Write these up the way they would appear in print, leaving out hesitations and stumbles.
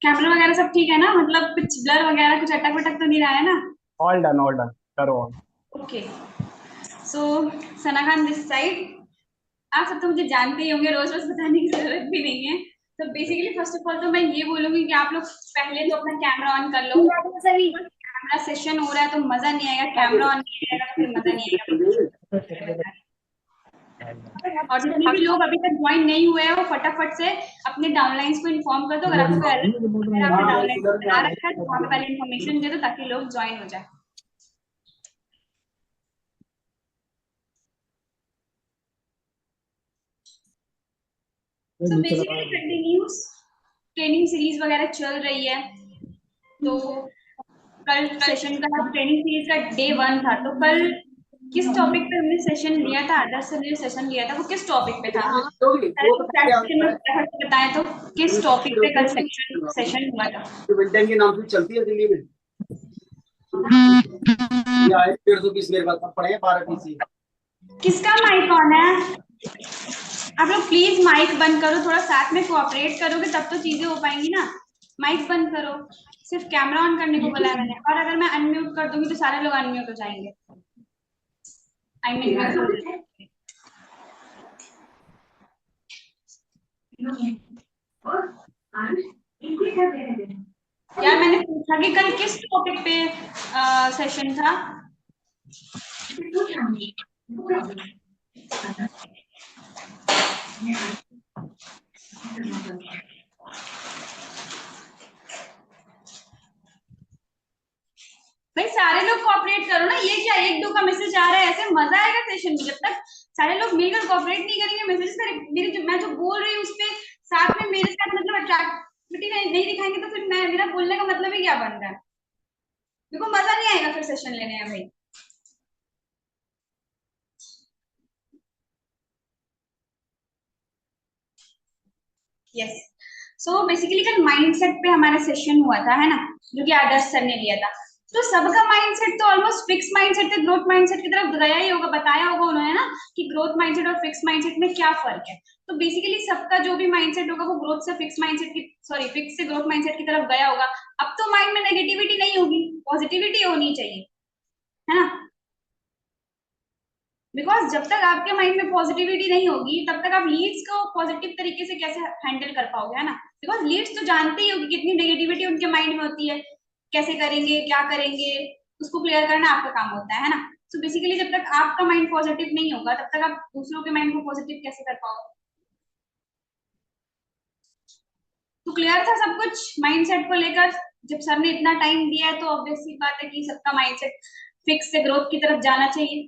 Camera वगैरह सब ठीक है ना? मतलब कुछ ब्लर वगैरह कुछ अटक वटक तो नहीं रहा है ना? ऑल डन करो on। Okay. So Sana Khan this side. आप सब तो मुझे जानते ही होंगे, रोज रोज बताने की जरूरत भी नहीं है। तो बेसिकली फर्स्ट ऑफ ऑल तो मैं ये बोलूंगी कि आप लोग पहले तो अपना कैमरा ऑन कर लो। कैमरा सेशन हो रहा है तो मजा नहीं आएगा, कैमरा ऑन नहीं रहेगा तो फिर मजा नहीं आएगा। और जितने भी लोग अभी तक ज्वाइन नहीं हुए हैं वो फटाफट से अपने डाउनलाइंस को इन्फॉर्म कर दो। अगर आपको अगर आपने डाउनलाइन बना रखा है तो वहाँ पे पहले इन्फॉर्मेशन दे दो ताकि लोग ज्वाइन हो जाए। So basically continuous training series वगैरह चल रही है। तो कल सेशन का ट्रेनिंग सीरीज का डे 1 था। तो कल किस टॉपिक पे हमने सेशन लिया था? आदर्श से जो सेशन लिया था वो किस टॉपिक पे था? पहले तो chat section में फटाफट से बताएं तो किस टॉपिक पे कल सेशन सेशन हुआ था? विंटन के नाम से चलती है दिल्ली में। ये आए 150 मेरे पास पड़े हैं 12 पीसी। किसका माइक ऑन है? आप लोग प्लीज माइक बंद करो, थोड़ा साथ में कोऑपरेट करोगे तब तो चीजें हो पाएंगी ना। माइक बंद करो। सिर्फ कैमरा ऑन करने को बोला है मैंने, और अगर मैं अनम्यूट कर दूंगी तो सारे लोग अनम्यूट हो जाएंगे। आई मीन म्यूट हो जाएंगे। यार मैंने पूछा कि कल किस टॉपिक पे सेशन था? भाई सारे लोग कोऑपरेट करो ना, ये क्या एक दो का मैसेज आ रहा है? ऐसे मजा आएगा सेशन में जब तक सारे लोग मिलकर कोऑपरेट नहीं करेंगे, मैसेज करें मेरी जो मैं जो बोल रही हूँ उस पे साथ में मेरे साथ मतलब अट्रैक्टिविटी नहीं दिखाएंगे तो फिर मैं मेरा बोलने का मतलब ही क्या बन रहा है? देखो मजा नहीं आएगा फिर सेशन लेने में भाई। यस। सो बेसिकली कल माइंडसेट पे हमारा सेशन हुआ था, है ना? जो कि आदर्श सर ने लिया था। तो सबका माइंडसेट तो ऑलमोस्ट फिक्स माइंडसेट से ग्रोथ माइंडसेट की तरफ गया ही होगा, बताया होगा उन्होंने ना कि ग्रोथ माइंडसेट और फिक्स माइंडसेट में क्या फर्क है। तो बेसिकली सबका जो भी माइंडसेट होगा वो ग्रोथ से फिक्स माइंडसेट की सॉरी फिक्स से ग्रोथ माइंडसेट की तरफ गया होगा। अब तो माइंड में नेगेटिविटी नहीं होगी, पॉजिटिविटी होनी चाहिए, है ना? बिकॉज जब तक आपके माइंड में पॉजिटिविटी नहीं होगी तब तक आप लीड्स को पॉजिटिव तरीके से कैसे हैंडल कर पाओगे, है ना? बिकॉज लीड्स तो जानते ही होगी कितनी नेगेटिविटी उनके माइंड में होती है, कैसे करेंगे क्या करेंगे, उसको क्लियर करना आपका काम होता है ना? सो बेसिकली जब तक आपका माइंड पॉजिटिव नहीं होगा तब तक आप दूसरों के माइंड को पॉजिटिव कैसे कर पाओगे? तो क्लियर था सब कुछ माइंडसेट को लेकर? जब सर ने इतना टाइम दिया है तो ऑब्वियस सी बात है कि सबका माइंडसेट फिक्स से ग्रोथ की तरफ जाना चाहिए।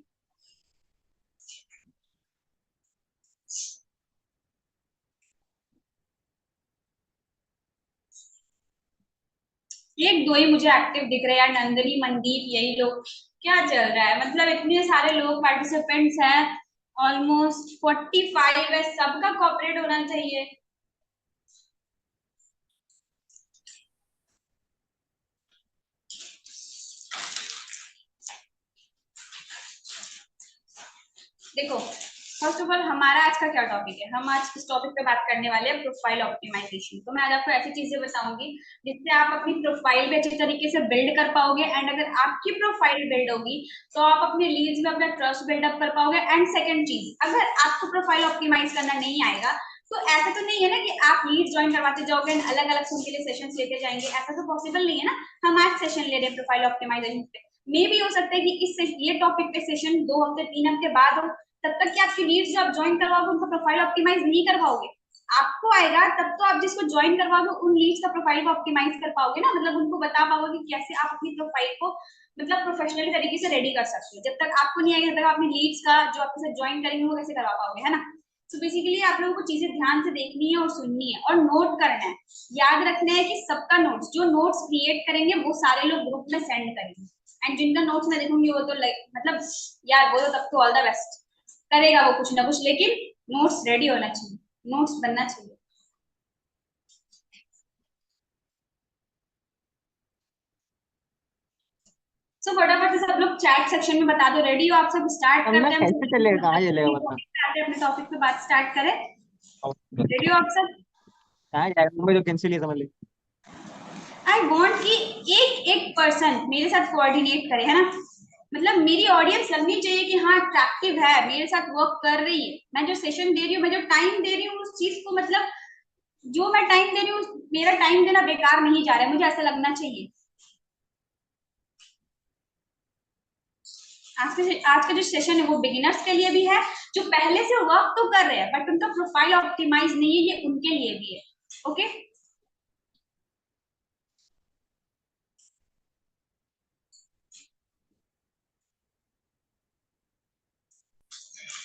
एक दो ही मुझे एक्टिव दिख रहे हैं यार, नंदनी मनदीप यही लोग। क्या चल रहा है? मतलब इतने सारे लोग पार्टिसिपेंट्स हैं, ऑलमोस्ट 45 है, सबका कॉपरेट होना चाहिए। देखो फर्स्ट ऑफ ऑल हमारा आज का क्या टॉपिक है? हम आज इस टॉपिक पे बात करने वाले हैं प्रोफाइल ऑप्टिमाइजेशन। तो मैं आज आपको ऐसी चीजें बताऊंगी जिससे आप अपनी प्रोफाइल भी अच्छी तरीके से बिल्ड कर पाओगे, एंड अगर आपकी प्रोफाइल बिल्ड होगी तो आप अपने लीड्स में अपना ट्रस्ट बिल्डअप कर पाओगे। एंड सेकंड चीज, अगर आपको प्रोफाइल ऑप्टिमाइज करना नहीं आएगा तो ऐसा तो नहीं है ना कि आप लीड ज्वाइन करवाते जाओगे एंड अलग अलग से उनके लिए सेशंस लेते जाएंगे, ऐसा तो पॉसिबल नहीं है ना। हम आज सेशन ले रहे हैं प्रोफाइल ऑप्टिमाइजेशन पे, मे भी हो सकता है कि ये टॉपिक पे सेशन 2 हफ्ते 3 हफ्ते बाद हो। तब तक कि आपकी लीड्स जो आप ज्वाइन करवाओगे उनका प्रोफाइल ऑप्टिमाइज नहीं कर पाओगे। आपको आएगा तब तो आप जिसको ज्वाइन करवाओगे उन लीड्स का प्रोफाइल को ऑप्टिमाइज कर पाओगे ना, मतलब उनको बता पाओगे कि कैसे आप अपनी प्रोफाइल को मतलब प्रोफेशनल तरीके से रेडी कर सकते हो। जब तक आपको नहीं आएगा तब तक अपनी लीड्स का जो आपके साथ ज्वाइन करेंगे वो कैसे करवा पाओगे, है ना? तो बेसिकली आप लोगों को चीजें ध्यान से देखनी है और सुननी है और नोट करना है। याद रखना है कि सबका नोट्स जो नोट्स क्रिएट करेंगे वो सारे लोग ग्रुप में सेंड करेंगे, एंड जिनका नोट्स मैं देखूंगी वो तो लाइक मतलब यार वो तो तब तो ऑल द बेस्ट करेगा वो कुछ ना कुछ, लेकिन नोट्स रेडी होना चाहिए, नोट्स बनना चाहिए। सो फटाफट से सब लोग चैट सेक्शन में बता दो रेडी हो आप सब? स्टार्ट चलना करते हैं कैसे चलेगा, कहाँ चलेगा बता। अपने टॉपिक पे बात स्टार्ट करें। रेडी हो आप सब? कहाँ जाएगा, मुंबई तो कैंसिल ही समझ ली। आई वॉन्ट कि एक एक पर्सन मेरे साथ कोऑर्डिनेट करे, है ना। मतलब मेरी ऑडियंस लगनी चाहिए कि हाँ अट्रैक्टिव है, मेरे साथ वर्क कर रही है, मैं जो सेशन दे रही हूँ, मैं जो टाइम दे रही हूँ उस चीज को, मतलब जो मैं टाइम दे रही हूँ मेरा टाइम देना बेकार नहीं जा रहा है, मुझे ऐसा लगना चाहिए। आज का जो सेशन है वो बिगिनर्स के लिए भी है, जो पहले से वर्क तो कर रहे हैं बट उनका प्रोफाइल ऑप्टिमाइज नहीं है, ये उनके लिए भी है। Okay,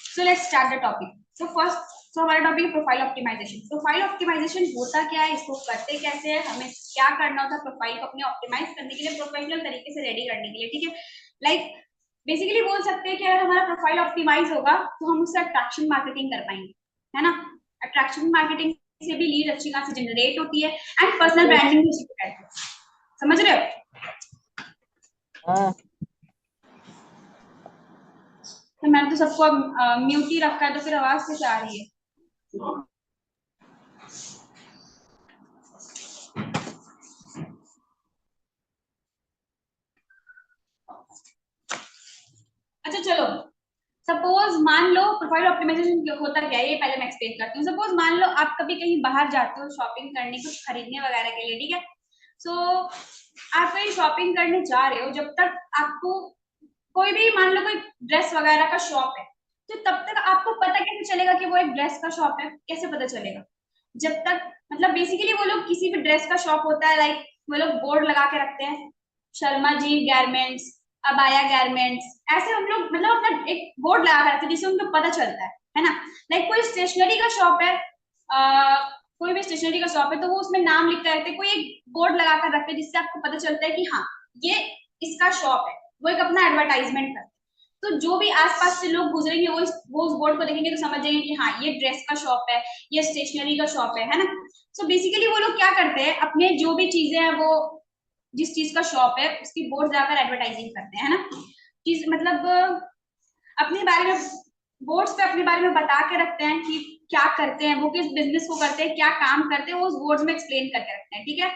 so let's start the topic. तो हमारा टॉपिक है प्रोफाइल ऑप्टिमाइजेशन। प्रोफाइल ऑप्टिमाइजेशन होता क्या है, इसको करते कैसे हैं, हमें क्या करना होता है प्रोफाइल को अपने ऑप्टिमाइज करने के लिए, प्रोफेशनल तरीके से रेडी करने के लिए, ठीक है। लाइक बेसिकली बोल सकते हैं कि अगर हमारा प्रोफाइल ऑप्टिमाइज होगा तो हम उससे अट्रैक्शन मार्केटिंग कर पाएंगे, है ना। अट्रैक्शन मार्केटिंग से भी लीड अच्छी खासी जनरेट होती है, एंड पर्सनल ब्रांडिंग भी उसी को कहते हैं, समझ रहे हो। हाँ। तो मैंने तो सबको म्यूट ही रखा है, तो फिर आवाज कैसे आ रही है। अच्छा चलो, सपोज मान लो प्रोफाइल ऑप्टिमाइजेशन होता क्या है, ये पहले मैं एक्सप्लेन करती हूँ। सपोज मान लो आप कभी कहीं बाहर जाते हो शॉपिंग करने, कुछ खरीदने वगैरह के लिए, ठीक है। सो आप कहीं शॉपिंग करने जा रहे हो, जब तक आपको कोई भी मान लो कोई ड्रेस वगैरह का शॉप है, तो तब तक आपको पता कैसे चलेगा कि वो एक ड्रेस का शॉप है, कैसे पता चलेगा। जब तक मतलब बेसिकली वो लोग किसी भी ड्रेस का शॉप होता है, लाइक वो लोग बोर्ड लगा के रखते हैं, Sharma ji garments, abaya garments, ऐसे हम लोग मतलब अपना एक बोर्ड लगा कर रखते हैं जिससे उनको पता चलता है ना। लाइक कोई स्टेशनरी का शॉप है, कोई भी स्टेशनरी का शॉप है तो वो उसमें नाम लिख कर रखते हैं, कोई एक बोर्ड लगा कर रखते हैं जिससे आपको पता चलता है कि हाँ ये इसका शॉप है, वो एक अपना एडवर्टाइजमेंट करते हैं। तो जो भी आसपास से लोग गुजरेंगे वो उस बोर्ड को देखेंगे तो समझ जाएंगे कि हाँ ये ड्रेस का शॉप है, ये स्टेशनरी का शॉप है ना। सो बेसिकली वो लोग क्या करते हैं, अपने जो भी चीजें हैं वो जिस चीज का शॉप है उसकी बोर्ड जाकर एडवर्टाइजिंग करते हैं, है ना। चीज मतलब अपने बारे में बोर्ड्स पे अपने बारे में बता के रखते हैं कि क्या करते हैं, वो किस बिजनेस को करते हैं, क्या काम करते हैं, वो उस बोर्ड्स में एक्सप्लेन करके रखते हैं, ठीक है।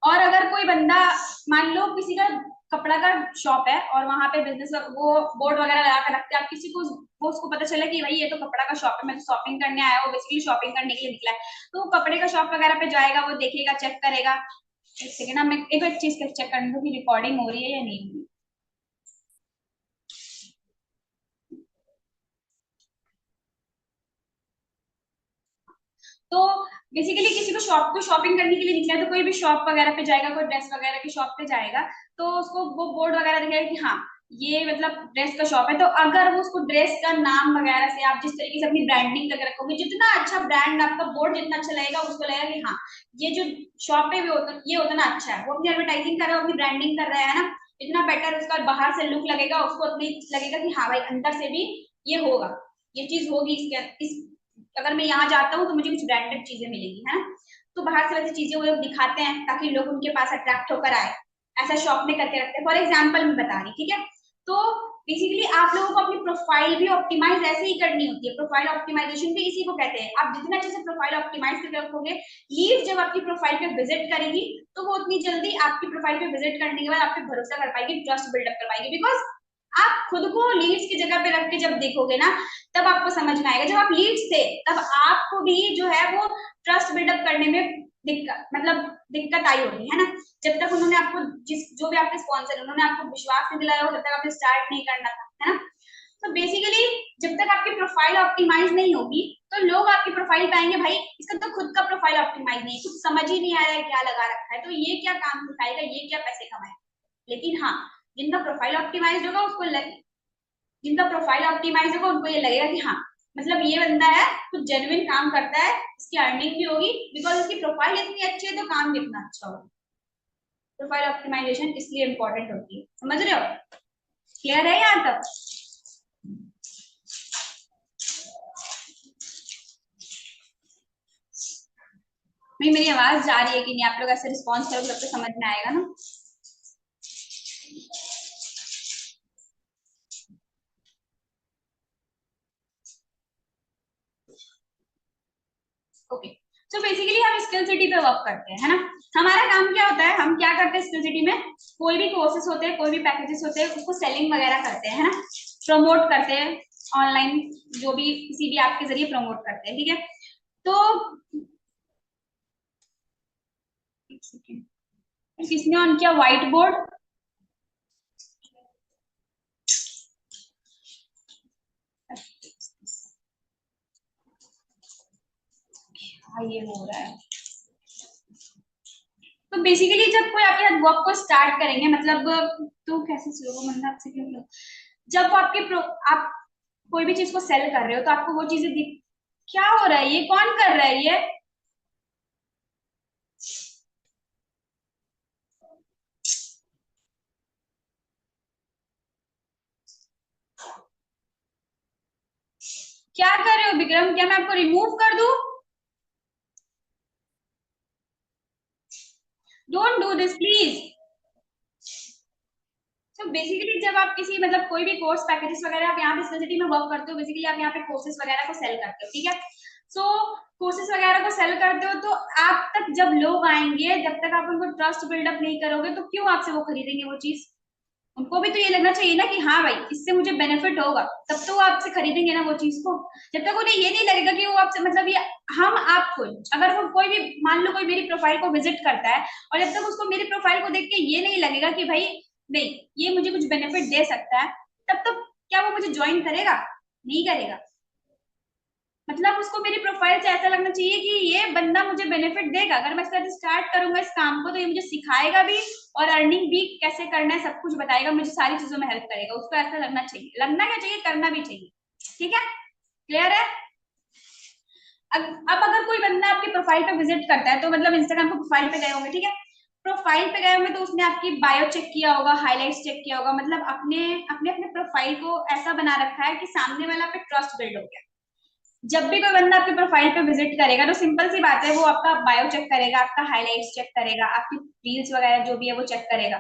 और अगर कोई बंदा मान लो किसी का कपड़ा का शॉप है और वहां पे बिजनेस वो बोर्ड वगैरह लगा कर रखते हैं, आप किसी को वो उसको पता चला कि भाई ये तो कपड़ा का शॉप है, मैं तो शॉपिंग करने आया, वो बेसिकली शॉपिंग करने के लिए निकला है, तो वो कपड़े का शॉप वगैरह पे जाएगा, वो देखेगा, चेक करेगा। एक सेकेंड, मैं एक चीज चेक करने दो कि रिकॉर्डिंग हो रही है या नहीं हो रही। तो बेसिकली किसी को शॉपिंग करने के लिए निकला है तो कोई भी शॉप वगैरह पे जाएगा, कोई ड्रेस वगैरह की शॉप पे जाएगा, तो उसको वो बोर्ड वगैरह दिखेगा कि हाँ ये मतलब ड्रेस का शॉप है। तो अगर वो उसको ड्रेस का नाम वगैरह से आप जिस तरीके से अपनी ब्रांडिंग करके रखोगे, जितना अच्छा ब्रांड आपका बोर्ड जितना अच्छा लगेगा उसको लगेगा कि हाँ ये जो शॉप है ये उतना अच्छा है, वो अपनी एडवर्टाइजिंग कर रहा है, अपनी ब्रांडिंग कर रहा है ना। इतना बेटर उसका बाहर से लुक लगेगा, उसको उतनी लगेगा कि हाँ भाई अंदर से भी ये होगा, ये चीज होगी इसके इस अगर मैं यहाँ जाता हूँ तो मुझे कुछ ब्रांडेड चीजें मिलेगी, है ना। तो बाहर से वैसी चीजें वो लोग दिखाते हैं ताकि लोग उनके पास अट्रैक्ट होकर आए, ऐसा शॉप में करके रखते हैं। फॉर एग्जाम्पल मैं बता रही, ठीक है। तो बेसिकली आप लोगों को अपनी प्रोफाइल भी ऑप्टिमाइज ऐसे ही करनी होती है, प्रोफाइल ऑप्टिमाइजेशन भी इसी को कहते हैं। आप जितना अच्छे से प्रोफाइल ऑप्टिमाइज करके रखोगे, लीड जब आपकी प्रोफाइल पे विजिट करेगी तो वो उतनी जल्दी आपकी प्रोफाइल पे विजिट करने के बाद आप पे भरोसा कर पाएगी, ट्रस्ट बिल्डअप कर पाएगी। बिकॉज आप खुद को लीड्स की जगह पे रख के जब देखोगे ना, तब आपको समझ में आएगा, जब आप लीड्स थे तब आपको भी जो है वो ट्रस्ट बिल्डअप करने में दिक्कत आई होगी, है ना। जब तक उन्होंने आपको जो भी आपके स्पॉन्सर उन्होंने आपको विश्वास नहीं दिलाया हो तब तक आपने स्टार्ट नहीं करना था, है ना। तो बेसिकली जब तक आपकी प्रोफाइल ऑप्टिमाइज नहीं होगी तो लोग आपकी प्रोफाइल पे आएंगे, भाई इसका तो खुद का प्रोफाइल ऑप्टिमाइज नहीं है, कुछ समझ ही नहीं आ रहा है क्या लगा रखा है, तो ये क्या काम सिखाएगा, ये क्या पैसे कमाएगा। लेकिन हाँ जिनका प्रोफाइल ऑप्टिमाइज होगा जिनका प्रोफाइल ऑप्टिमाइज होगा उनको ये लगेगा कि हाँ मतलब ये बंदा है कुछ जेन्युइन काम करता है, इसकी अर्निंग भी होगी बिकॉज इसकी प्रोफाइल इतनी अच्छी है तो काम भी इतना अच्छा होगा। प्रोफाइल ऑप्टिमाइजेशन इसलिए इंपॉर्टेंट होती है, समझ रहे हो, क्लियर है यहाँ तक। नहीं मेरी आवाज जा रही है कि नहीं, आप लोग ऐसे रिस्पॉन्स करोगे तब तो समझ में आएगा ना। ओके, तो बेसिकली हम स्किल सिटी पे वर्क करते हैं, है ना। हमारा काम क्या होता है, हम क्या करते हैं स्किल सिटी में, कोई भी कोर्सेस होते हैं, कोई भी पैकेजेस होते हैं, उसको सेलिंग वगैरह करते हैं, है ना, प्रमोट करते हैं ऑनलाइन, जो भी किसी भी ऐप के जरिए प्रमोट करते हैं, ठीक है। तो किसने ऑन किया व्हाइट बोर्ड? हाँ ये हो रहा है। तो बेसिकली जब कोई आपके साथ वर्क को स्टार्ट करेंगे, मतलब तो कैसे स्लो मतलब आपसे क्यों मतलब, जब वो आप कोई भी चीज को सेल कर रहे हो तो आपको वो चीजें दिख, क्या हो रहा है, ये कौन कर रहा है, ये क्या कर रहे हो विक्रम, क्या मैं आपको रिमूव कर दूं? Don't do this please. तो बेसिकली जब आप किसी मतलब कोई भी कोर्स पैकेजेस वगैरह आप यहाँ पे स्पेसिटी में वर्क करते हो, बेसिकली आप यहाँ पे कोर्सेज वगैरह को सेल करते हो, ठीक है। सो कोर्सेज वगैरह को सेल करते हो तो आप तक जब लोग आएंगे, जब तक आप उनको ट्रस्ट बिल्डअप नहीं करोगे तो क्यों आपसे वो खरीदेंगे वो चीज। उनको भी तो ये लगना चाहिए ना कि हाँ भाई इससे मुझे बेनिफिट होगा, तब तो वो आपसे खरीदेंगे ना वो चीज को। जब तक उन्हें ये नहीं लगेगा कि वो आपसे मतलब ये हम आपको, अगर वो कोई भी मान लो कोई मेरी प्रोफाइल को विजिट करता है और जब तक उसको मेरी प्रोफाइल को देख के ये नहीं लगेगा कि भाई नहीं ये मुझे कुछ बेनिफिट दे सकता है, तब तो क्या वो मुझे ज्वाइन करेगा? नहीं करेगा। मतलब उसको मेरी प्रोफाइल से ऐसा लगना चाहिए कि ये बंदा मुझे बेनिफिट देगा, अगर मैं इसके साथ स्टार्ट करूंगा इस काम को तो ये मुझे सिखाएगा भी और अर्निंग भी कैसे करना है सब कुछ बताएगा, मुझे सारी चीजों में हेल्प करेगा, उसको ऐसा लगना चाहिए, लगना क्या चाहिए, करना भी चाहिए, ठीक है। क्लियर है? अब अगर कोई बंदा आपकी प्रोफाइल पे विजिट करता है तो मतलब इंस्टाग्राम पे प्रोफाइल पे गए होंगे, ठीक है। प्रोफाइल पे गए होंगे तो उसने आपकी बायो चेक किया होगा, हाइलाइट्स चेक किया होगा, मतलब अपने अपने अपने प्रोफाइल को ऐसा बना रखा है कि सामने वाला पे ट्रस्ट बिल्ड हो गया। जब भी कोई बंदा आपके प्रोफाइल पे विजिट करेगा तो सिंपल सी बात है वो आपका बायो चेक करेगा, आपका हाइलाइट्स चेक करेगा, आपकी रील्स वगैरह जो भी है वो चेक करेगा।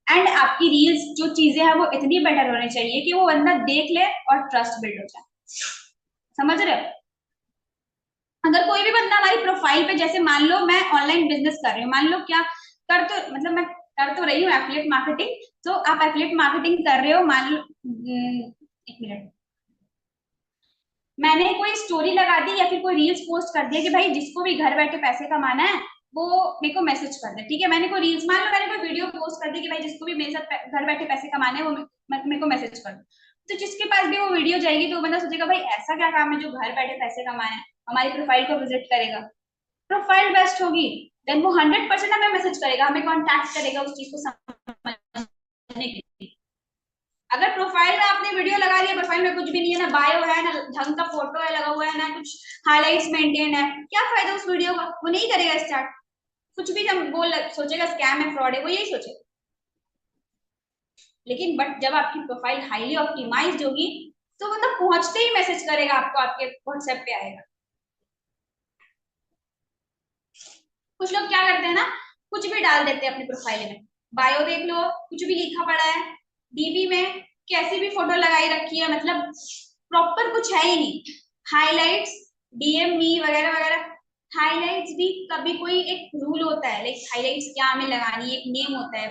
एंड आपकी रील्स जो चीजें हैं वो इतनी बेटर होनी चाहिए कि वो बंदा देख ले और ट्रस्ट बिल्ड हो जाए। समझ रहे हो? अगर कोई भी बंदा हमारी प्रोफाइल पे, जैसे मान लो मैं ऑनलाइन बिजनेस कर रही हूँ, मान लो क्या कर तो मतलब मैं कर तो रही हूँ एफिलिएट मार्केटिंग, तो आप एफिलिएट मार्केटिंग कर रहे हो, मान लो एक मिनट, मैंने कोई स्टोरी लगा दी या फिर कोई रील्स पोस्ट कर दिया कि भाई जिसको भी घर बैठे पैसे कमाना है वो मेरे को मैसेज कर दे, ठीक है। मैंने कोई रील्स, मान लो मैंने कोई वीडियो पोस्ट कर दी कि भाई जिसको भी मेरे साथ घर बैठे पैसे कमाने हैं वो मेरे को मैसेज कर दो, तो जिसके पास भी वो वीडियो जाएगी तो वो बंदा सोचेगा भाई ऐसा क्या काम है जो घर बैठे पैसे कमाए हैं, हमारी प्रोफाइल को विजिट करेगा, प्रोफाइल बेस्ट होगी, देन वो 100% हमें मैसेज करेगा, हमें कॉन्टैक्ट करेगा उस चीज को समझने के लिए। अगर प्रोफाइल में आपने वीडियो लगा लिया, प्रोफाइल में कुछ भी नहीं है, ना बायो है ना ढंग का फोटो है लगा हुआ है, ना कुछ हाइलाइट्स मेंटेन है, क्या फायदा उस वीडियो का, वो नहीं करेगा स्टार्ट, कुछ भी जब बोल सोचेगा स्कैम है फ्रॉड है, वो यही सोचेगा। लेकिन बट जब आपकी प्रोफाइल हाईली ऑप्टिमाइज्ड होगी तो मतलब पहुंचते ही मैसेज करेगा आपको, आपके व्हाट्सएप पे आएगा। कुछ लोग क्या करते हैं ना, कुछ भी डाल देते हैं अपनी प्रोफाइल में, बायो देख लो कुछ भी लिखा पड़ा है, डीपी में कैसी भी फोटो लगाई रखी है, मतलब प्रॉपर कुछ है ही नहीं, हाइलाइट्स डीएम मी वगैरह वगैरह। हाइलाइट्स भी कभी कोई एक रूल होता है, लाइक हाइलाइट्स क्या हमें लगानी है, एक नेम होता है,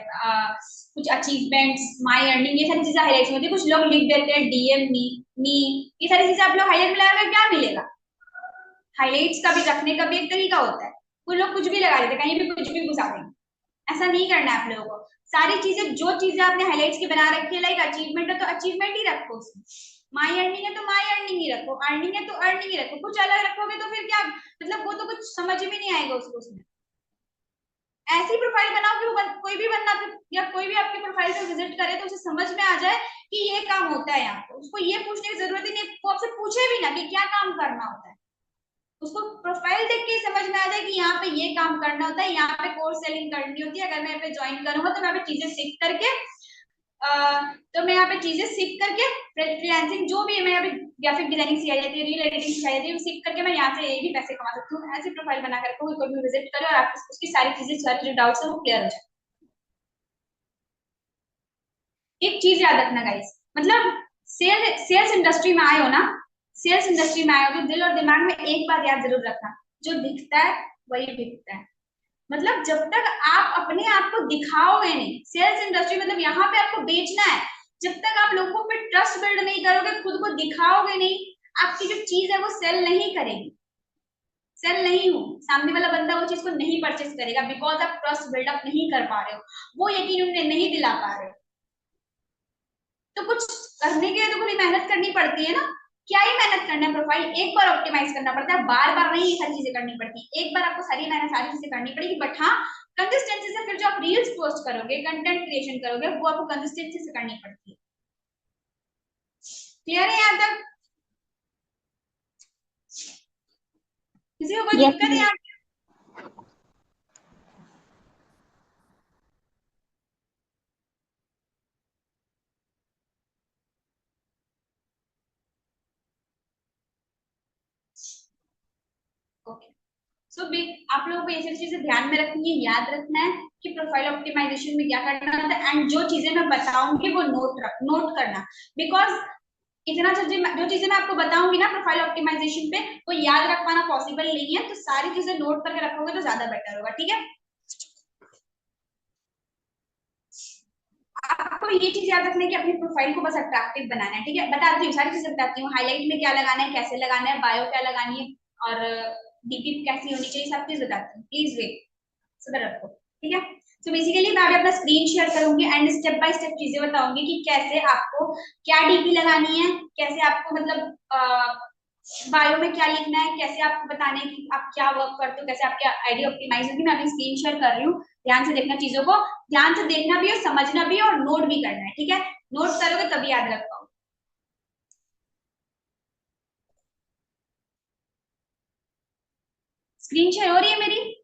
कुछ अचीवमेंट्स, माई अर्निंग, ये सारी चीजें हाइलाइट्स में होती है। कुछ लोग लिख देते हैं डीएम मी, ये सारी चीजें आप लोग हाईलाइट में लगाकर क्या मिलेगा? हाइलाइट्स का भी रखने का भी एक तरीका होता है, वो लोग कुछ भी लगा देते हैं, कहीं भी कुछ भी घुसा देंगे, ऐसा नहीं करना है आप लोगों को। सारी चीजें जो चीजें आपने हाइलाइट्स की बना रखी है, लाइक अचीवमेंट है तो अचीवमेंट ही रखो उसमें, माई अर्निंग है तो माई अर्निंग ही रखो, अर्निंग है तो अर्निंग ही रखो, कुछ अलग रखोगे तो फिर क्या मतलब, वो तो कुछ समझ में नहीं आएगा उसको उसमें। ऐसी प्रोफाइल बनाओ कि वो कोई भी बंदा या कोई भी आपकी प्रोफाइल पे विजिट करे तो उसे समझ में आ जाए कि ये काम होता है यहाँ पे, उसको ये पूछने की जरूरत ही नहीं, वो आपसे पूछे भी ना कि क्या काम करना होता है, उसको प्रोफाइल देख के समझ में आ जाए कि यहाँ पे ये काम करना होता है, यहाँ पे कोर्स सेलिंग करनी होती है, अगर मैं यहाँ पे ज्वाइन करूंगा तो मैं यहाँ पे चीजें सीख करके तो मैं यहाँ पे चीजें सीख करके फ्रीलांसिंग जो भी है, मैं यहाँ पे ग्राफिक डिजाइनिंग सिखाई जाती है, रील एडिटिंग सिखाई जाती है, सीख करके मैं यहाँ से ये भी पैसे कमा सकती हूँ। ऐसी प्रोफाइल बना कर कोई भी विजिट करे और आपको उसकी सारी चीजें, सारी जो डाउट्स है वो क्लियर हो जाए। एक चीज याद रखना गाइस, मतलब सेल्स इंडस्ट्री में आए हो ना, सेल्स इंडस्ट्री में आए हो तो दिल और दिमाग में एक बात याद जरूर रखना, जो दिखता है वही बिकता है। मतलब जब तक आप अपने आप को दिखाओगे नहीं, सेल्स इंडस्ट्री मतलब यहाँ पे आपको बेचना है, जब तक आप लोगों पे ट्रस्ट बिल्ड नहीं करोगे, खुद को दिखाओगे नहीं, आपकी जो चीज है वो सेल नहीं करेगी। सेल नहीं हो, सामने वाला बंदा वो चीज को नहीं परचेस करेगा, बिकॉज आप ट्रस्ट बिल्डअप नहीं कर पा रहे हो, वो यकीन उन्हें नहीं दिला पा रहे हो। तो कुछ करने के लिए तो पूरी मेहनत करनी पड़ती है ना। क्या ही मेहनत करना है, प्रोफाइल एक बार ऑप्टिमाइज करना पड़ता है, बार बार नहीं सारी चीजें करनी पड़ती, एक बार आपको सारी मेहनत सारी चीजें करनी पड़ेगी, बट हाँ कंसिस्टेंसी से फिर जो आप रील्स पोस्ट करोगे, कंटेंट क्रिएशन करोगे, वो आपको कंसिस्टेंसी से करनी पड़ती है। क्लियर है यहाँ तक? किसी को कोई यस दिक्कत है मैम। यहाँ? ओके, सो आप लोगों को ये सारी चीजें ध्यान में रखनी है, याद रखना है कि प्रोफाइल ऑप्टिमाइजेशन में क्या करना होता है, एंड जो चीजें मैं बताऊंगी वो नोट करना, बिकॉज इतना जो चीजें मैं आपको बताऊंगी ना प्रोफाइल ऑप्टिमाइजेशन पे, वो याद रख पाना पॉसिबल नहीं है, तो सारी चीजें नोट करके रखोगे तो ज्यादा बेटर होगा, ठीक है? आपको ये चीज याद रखना है कि अपनी प्रोफाइल को बस अट्रैक्टिव बनाना है, ठीक है? बताती हूँ, सारी चीजें बताती हूँ, हाईलाइट में क्या लगाना है, कैसे लगाना है, बायो क्या लगानी है, और डीपी कैसी होनी चाहिए, सब चीज बताती हूँ, प्लीज वेट, सबर रखो, ठीक है? तो बेसिकली मैं अभी अपना स्क्रीन शेयर करूंगी एंड स्टेप बाय स्टेप चीजें बताऊंगी कि कैसे आपको क्या डीपी लगानी है, कैसे आपको मतलब बायो में क्या लिखना है, कैसे आपको बताना है कि आप क्या वर्क करते हो, कैसे आपकी आईडी ऑप्टिमाइज होगी। मैं अभी स्क्रीन शेयर कर रही हूँ, ध्यान से देखना चीजों को, ध्यान से देखना भी है, समझना भी है और नोट भी करना है, ठीक है? नोट करोगे तभी याद रख पाओगे। स्क्रीन शेयर हो रही है मेरी?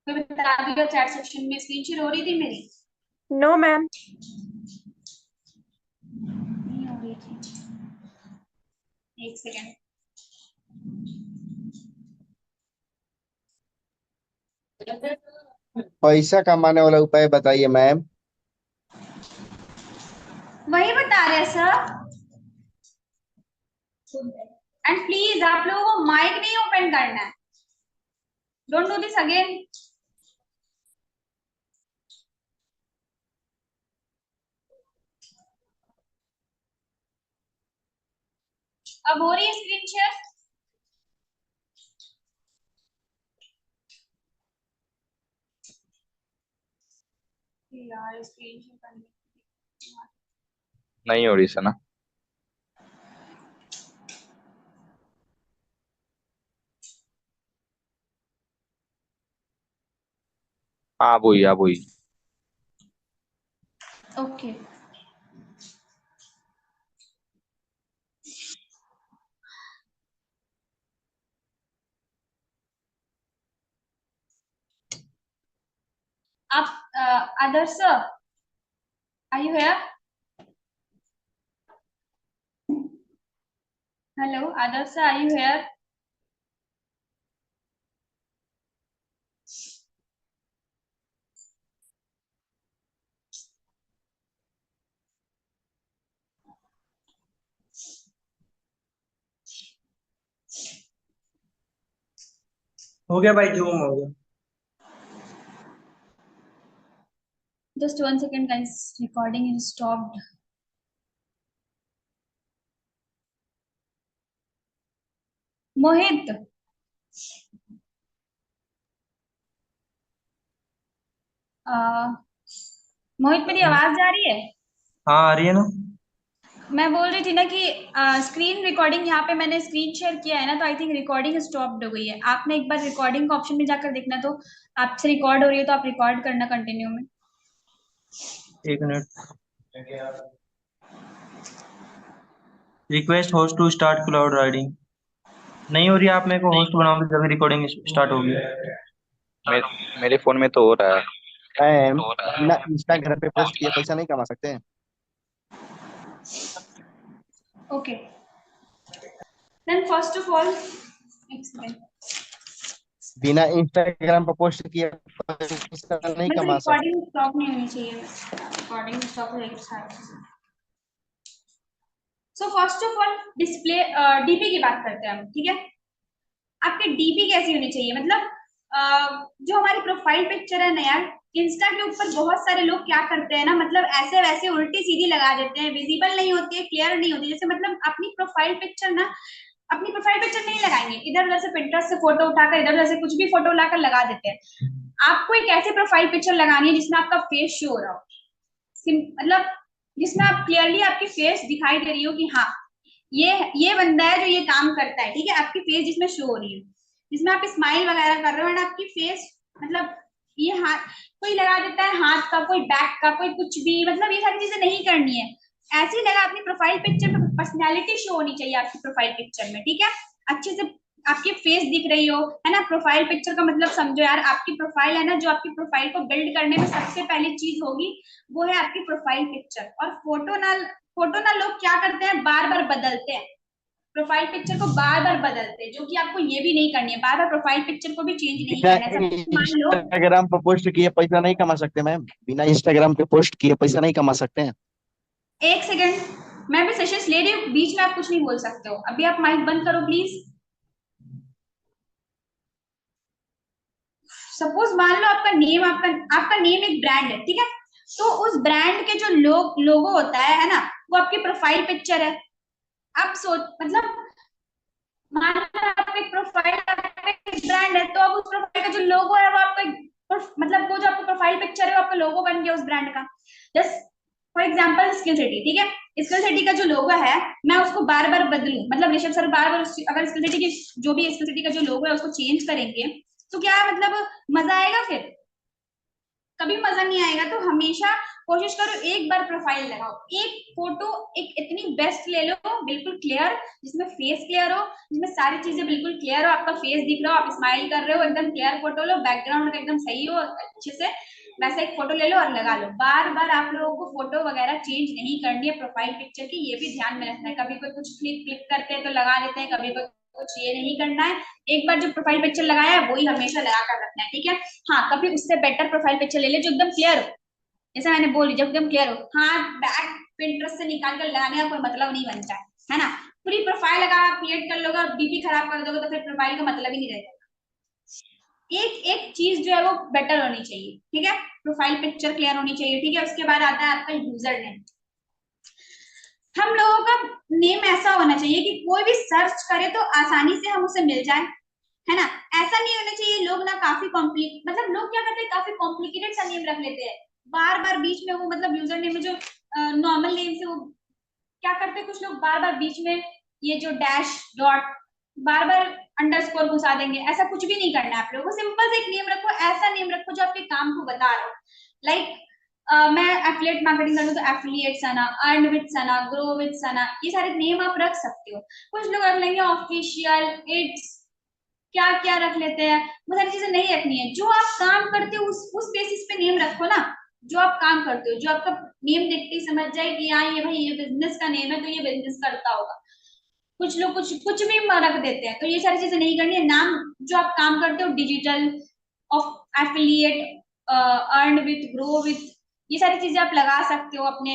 मैं बता दिया चैट सेक्शन में, स्क्रीन शेयर हो रही थी मेरी? No ma'am. नहीं हो रही थी, एक सेकेंड। पैसा कमाने वाला उपाय बताइए मैम। वही बता रहे सर, एंड प्लीज आप लोगों को माइक नहीं ओपन करना है, डोंट डू दिस अगेन। अब हो रही है स्क्रीन शेयर? यार स्क्रीन शेयर करने, नहीं हो रही सना। हाँ अब हुई अब हुई। ओके। आप Adarsh, are you here? Hello Adarsh, are you here? हो गया भाई, जूम हो गया। Just 1 second guys, recording is stopped. Mohit, Mohit मेरी आवाज जा रही है? हाँ आ रही है ना। मैं बोल रही थी ना कि स्क्रीन रिकॉर्डिंग यहाँ पे मैंने स्क्रीन शेयर किया है ना, तो आई थिंक रिकॉर्डिंग स्टॉप्ड हो गई है। आपने एक बार रिकॉर्डिंग का ऑप्शन में जाकर देखना, तो आपसे रिकॉर्ड हो रही है तो आप रिकॉर्ड करना कंटिन्यू में। एक minute. Request host to start cloud recording नहीं हो रही। आप मेरे को होस्ट बनाओ जब रिकॉर्डिंग स्टार्ट होगी। मे, मेरे फोन में तो हो रहा है। मैम, बिना इंस्टाग्राम पे पोस्ट किए पैसा नहीं कमा सकते हैं? Okay, then first of all एक सेकंड, बिना इंस्टाग्राम पे पोस्ट किए पैसा नहीं बस कमा सकते। रिकॉर्डिंग स्टॉप नहीं होनी चाहिए, रिकॉर्डिंग स्टॉप हो जाएगी सारी चीजें। So first of all display DP की बात करते हैं हम, ठीक है। आपकी डीपी कैसी होनी चाहिए, मतलब जो हमारी प्रोफाइल पिक्चर है ना यार, इंस्टा के ऊपर बहुत सारे लोग क्या करते हैं ना, मतलब ऐसे वैसे उल्टी सीधी लगा देते हैं, विजिबल नहीं होती है, क्लियर नहीं होती। जैसे मतलब अपनी प्रोफाइल पिक्चर ना, अपनी प्रोफाइल पिक्चर नहीं लगाएंगे, इधर उधर से पिंटरेस्ट से फोटो उठाकर इधर उधर से कुछ भी फोटो उठाकर लगा देते हैं। आपको एक ऐसी प्रोफाइल पिक्चर लगानी है जिसमें आपका फेस शो हो रहा हो, मतलब जिसमें आप क्लियरली आपकी फेस दिखाई दे रही हो कि हाँ ये बंदा है जो ये काम करता है, ठीक है। आपकी फेस जिसमें शो हो रही है, जिसमें आप स्माइल वगैरह कर रहे हो, एंड आपकी फेस मतलब ये हाथ कोई लगा देता है, हाथ का कोई बैक का कोई कुछ भी, मतलब ये सारी चीजें नहीं करनी है। ऐसे ही लगा अपनी प्रोफाइल पिक्चर में पर्सनैलिटी शो होनी चाहिए आपकी प्रोफाइल पिक्चर में, ठीक है। अच्छे से आपकी फेस दिख रही हो, है ना। प्रोफाइल पिक्चर का मतलब समझो यार, आपकी प्रोफाइल है ना, जो आपकी प्रोफाइल को बिल्ड करने में सबसे पहली चीज होगी वो है आपकी प्रोफाइल पिक्चर। और फोटो ना लोग क्या करते हैं, बार बार बदलते हैं, प्रोफाइल पिक्चर को बार बार बदलते हैं, जो कि आपको ये भी नहीं करनी है, बार बार प्रोफाइल पिक्चर को भी चेंज नहीं बिना करना है। सब मान लो, इंस्टाग्राम पर पोस्ट किए पैसा नहीं कमा सकते मैम? बिना इंस्टाग्राम पे पोस्ट किए पैसा नहीं कमा सकते हैं? एक सेकेंड, मैं भी सेशंस ले रही हूँ, बीच में आप कुछ नहीं बोल सकते हो। अभी आप माइक बंद करो प्लीज। सपोज मान लो आपका नेम एक ब्रांड है, ठीक है। तो उस ब्रांड के जो लोगो होता है ना, वो आपकी प्रोफाइल पिक्चर है। आप सोच मतलब मान लो आपका एक प्रोफाइल ब्रांड है, तो अब उस प्रोफाइल का जो लोगो है वो आपका मतलब वो जो आपका प्रोफाइल पिक्चर है वो आपका लोगो बन गया उस ब्रांड का। Just for example skill city, ठीक है। स्किल सिटी का जो लोगो है, मैं उसको बार बार बदलूं, मतलब ऋषभ सर बार बार अगर स्किल सिटी की जो भी स्किल सिटी का जो लोगो है उसको चेंज करेंगे, तो क्या मतलब मजा आएगा? फिर कभी मजा नहीं आएगा। तो हमेशा कोशिश करो एक बार प्रोफाइल लगाओ, एक फोटो एक इतनी बेस्ट ले लो, बिल्कुल क्लियर, जिसमें फेस क्लियर हो, जिसमें सारी चीजें बिल्कुल क्लियर हो, आपका फेस दिख रहा हो, आप स्माइल कर रहे हो, एकदम क्लियर फोटो लो, बैकग्राउंड एकदम सही हो अच्छे से, वैसा एक फोटो ले लो और लगा लो। बार बार आप लोगों को फोटो वगैरह चेंज नहीं करनी है प्रोफाइल पिक्चर की, ये भी ध्यान में रखना है। कभी कोई कुछ क्लिक करते हैं तो लगा देते हैं, कभी कोई कुछ, ये नहीं करना है। एक बार जो प्रोफाइल पिक्चर लगाया है वही हमेशा लगा कर रखना है, ठीक है। हाँ, कभी उससे बेटर प्रोफाइल पिक्चर ले ले जो एकदम क्लियर हो, जैसा मैंने बोली, जब एकदम क्लियर हो। हाँ, बैक पिंटरेस्ट से निकाल कर लगाने का कोई मतलब नहीं बनता है ना। पूरी प्रोफाइल अगर आप क्रिएट कर लोगे और डीपी खराब कर दोगे तो फिर प्रोफाइल का मतलब ही नहीं रहेगा। एक एक चीज जो है वो बेटर होनी चाहिए, ठीक है। प्रोफाइल पिक्चर क्लियर होनी चाहिए, ठीक है। उसके बाद आता है आपका यूजर नेम। हम लोगों का नेम ऐसा होना चाहिए कि कोई भी सर्च करे तो आसानी से हम उसे मिल जाए, है ना। ऐसा नहीं होना चाहिए लोग ना काफी कॉम्प्लिकेट, मतलब लोग क्या करते हैं, काफी कॉम्प्लिकेटेड सा नेम रख लेते हैं, बार बार बीच में वो, मतलब यूजर नेम में जो नॉर्मल नेम से वो क्या करते हैं कुछ लोग, बार बार बीच में ये जो डैश डॉट बार बार अंडरस्कोर घुसा देंगे। ऐसा कुछ भी नहीं करना है आप लोगों को। सिंपल से एक नेम रखो, ऐसा नेम रखो जो आपके काम को बता रहा हो। लाइक मैं एफिलिएट मार्केटिंग करूँ तो affiliate Sana, earn with Sana, grow with Sana, ये सारे नेम आप रख सकते हो। कुछ लोग रख लेंगे ऑफिशियल, इट्स, क्या क्या रख लेते हैं। वो सारी चीजें नहीं रखनी है। जो आप काम करते हो उस बेसिस पे नेम रखो ना, जो आप काम करते हो, जो आपका नेम देखते ही समझ जाए कि हाँ ये भाई ये बिजनेस का नेम है तो ये बिजनेस करता होगा। कुछ लोग कुछ भी रख देते हैं, तो ये सारी चीजें नहीं करनी है। नाम जो आप काम करते हो, digital, of affiliate, earn with, grow with, ये सारी चीजें आप लगा सकते हो अपने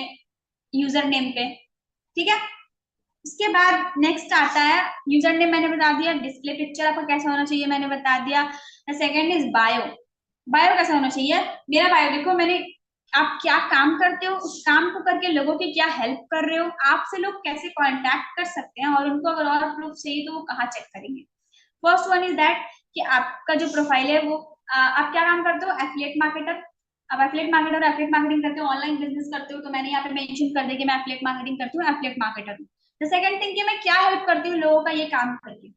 यूजर नेम पे, ठीक है। उसके बाद नेक्स्ट आता है यूजर नेम, मैंने बता दिया। डिस्प्ले पिक्चर आपका कैसा होना चाहिए मैंने बता दिया। Second is bio. बायो कैसा होना चाहिए? मेरा बायो देखो, मैंने आप क्या काम करते हो, उस काम को करके लोगों की क्या हेल्प कर रहे हो, आपसे लोग कैसे कांटेक्ट कर सकते हैं, और उनको अगर और प्रूफ चाहिए तो वो कहाँ चेक करेंगे। फर्स्ट वन इज दैट कि आपका जो प्रोफाइल है वो आप क्या काम करते हो, एफिलिएट मार्केटर। अब एफिलिएट मार्केटर, एफिलिएट मार्केटिंग करते हो, ऑनलाइन बिजनेस करते हो, तो मैंने यहाँ पे मेंशन कर दिया कि मैं एफिलिएट मार्केटिंग करती हूँ, एफिलिएट मार्केटर हूँ। द सेकंड थिंग कि मैं क्या हेल्प करती हूँ लोगों का ये काम करके,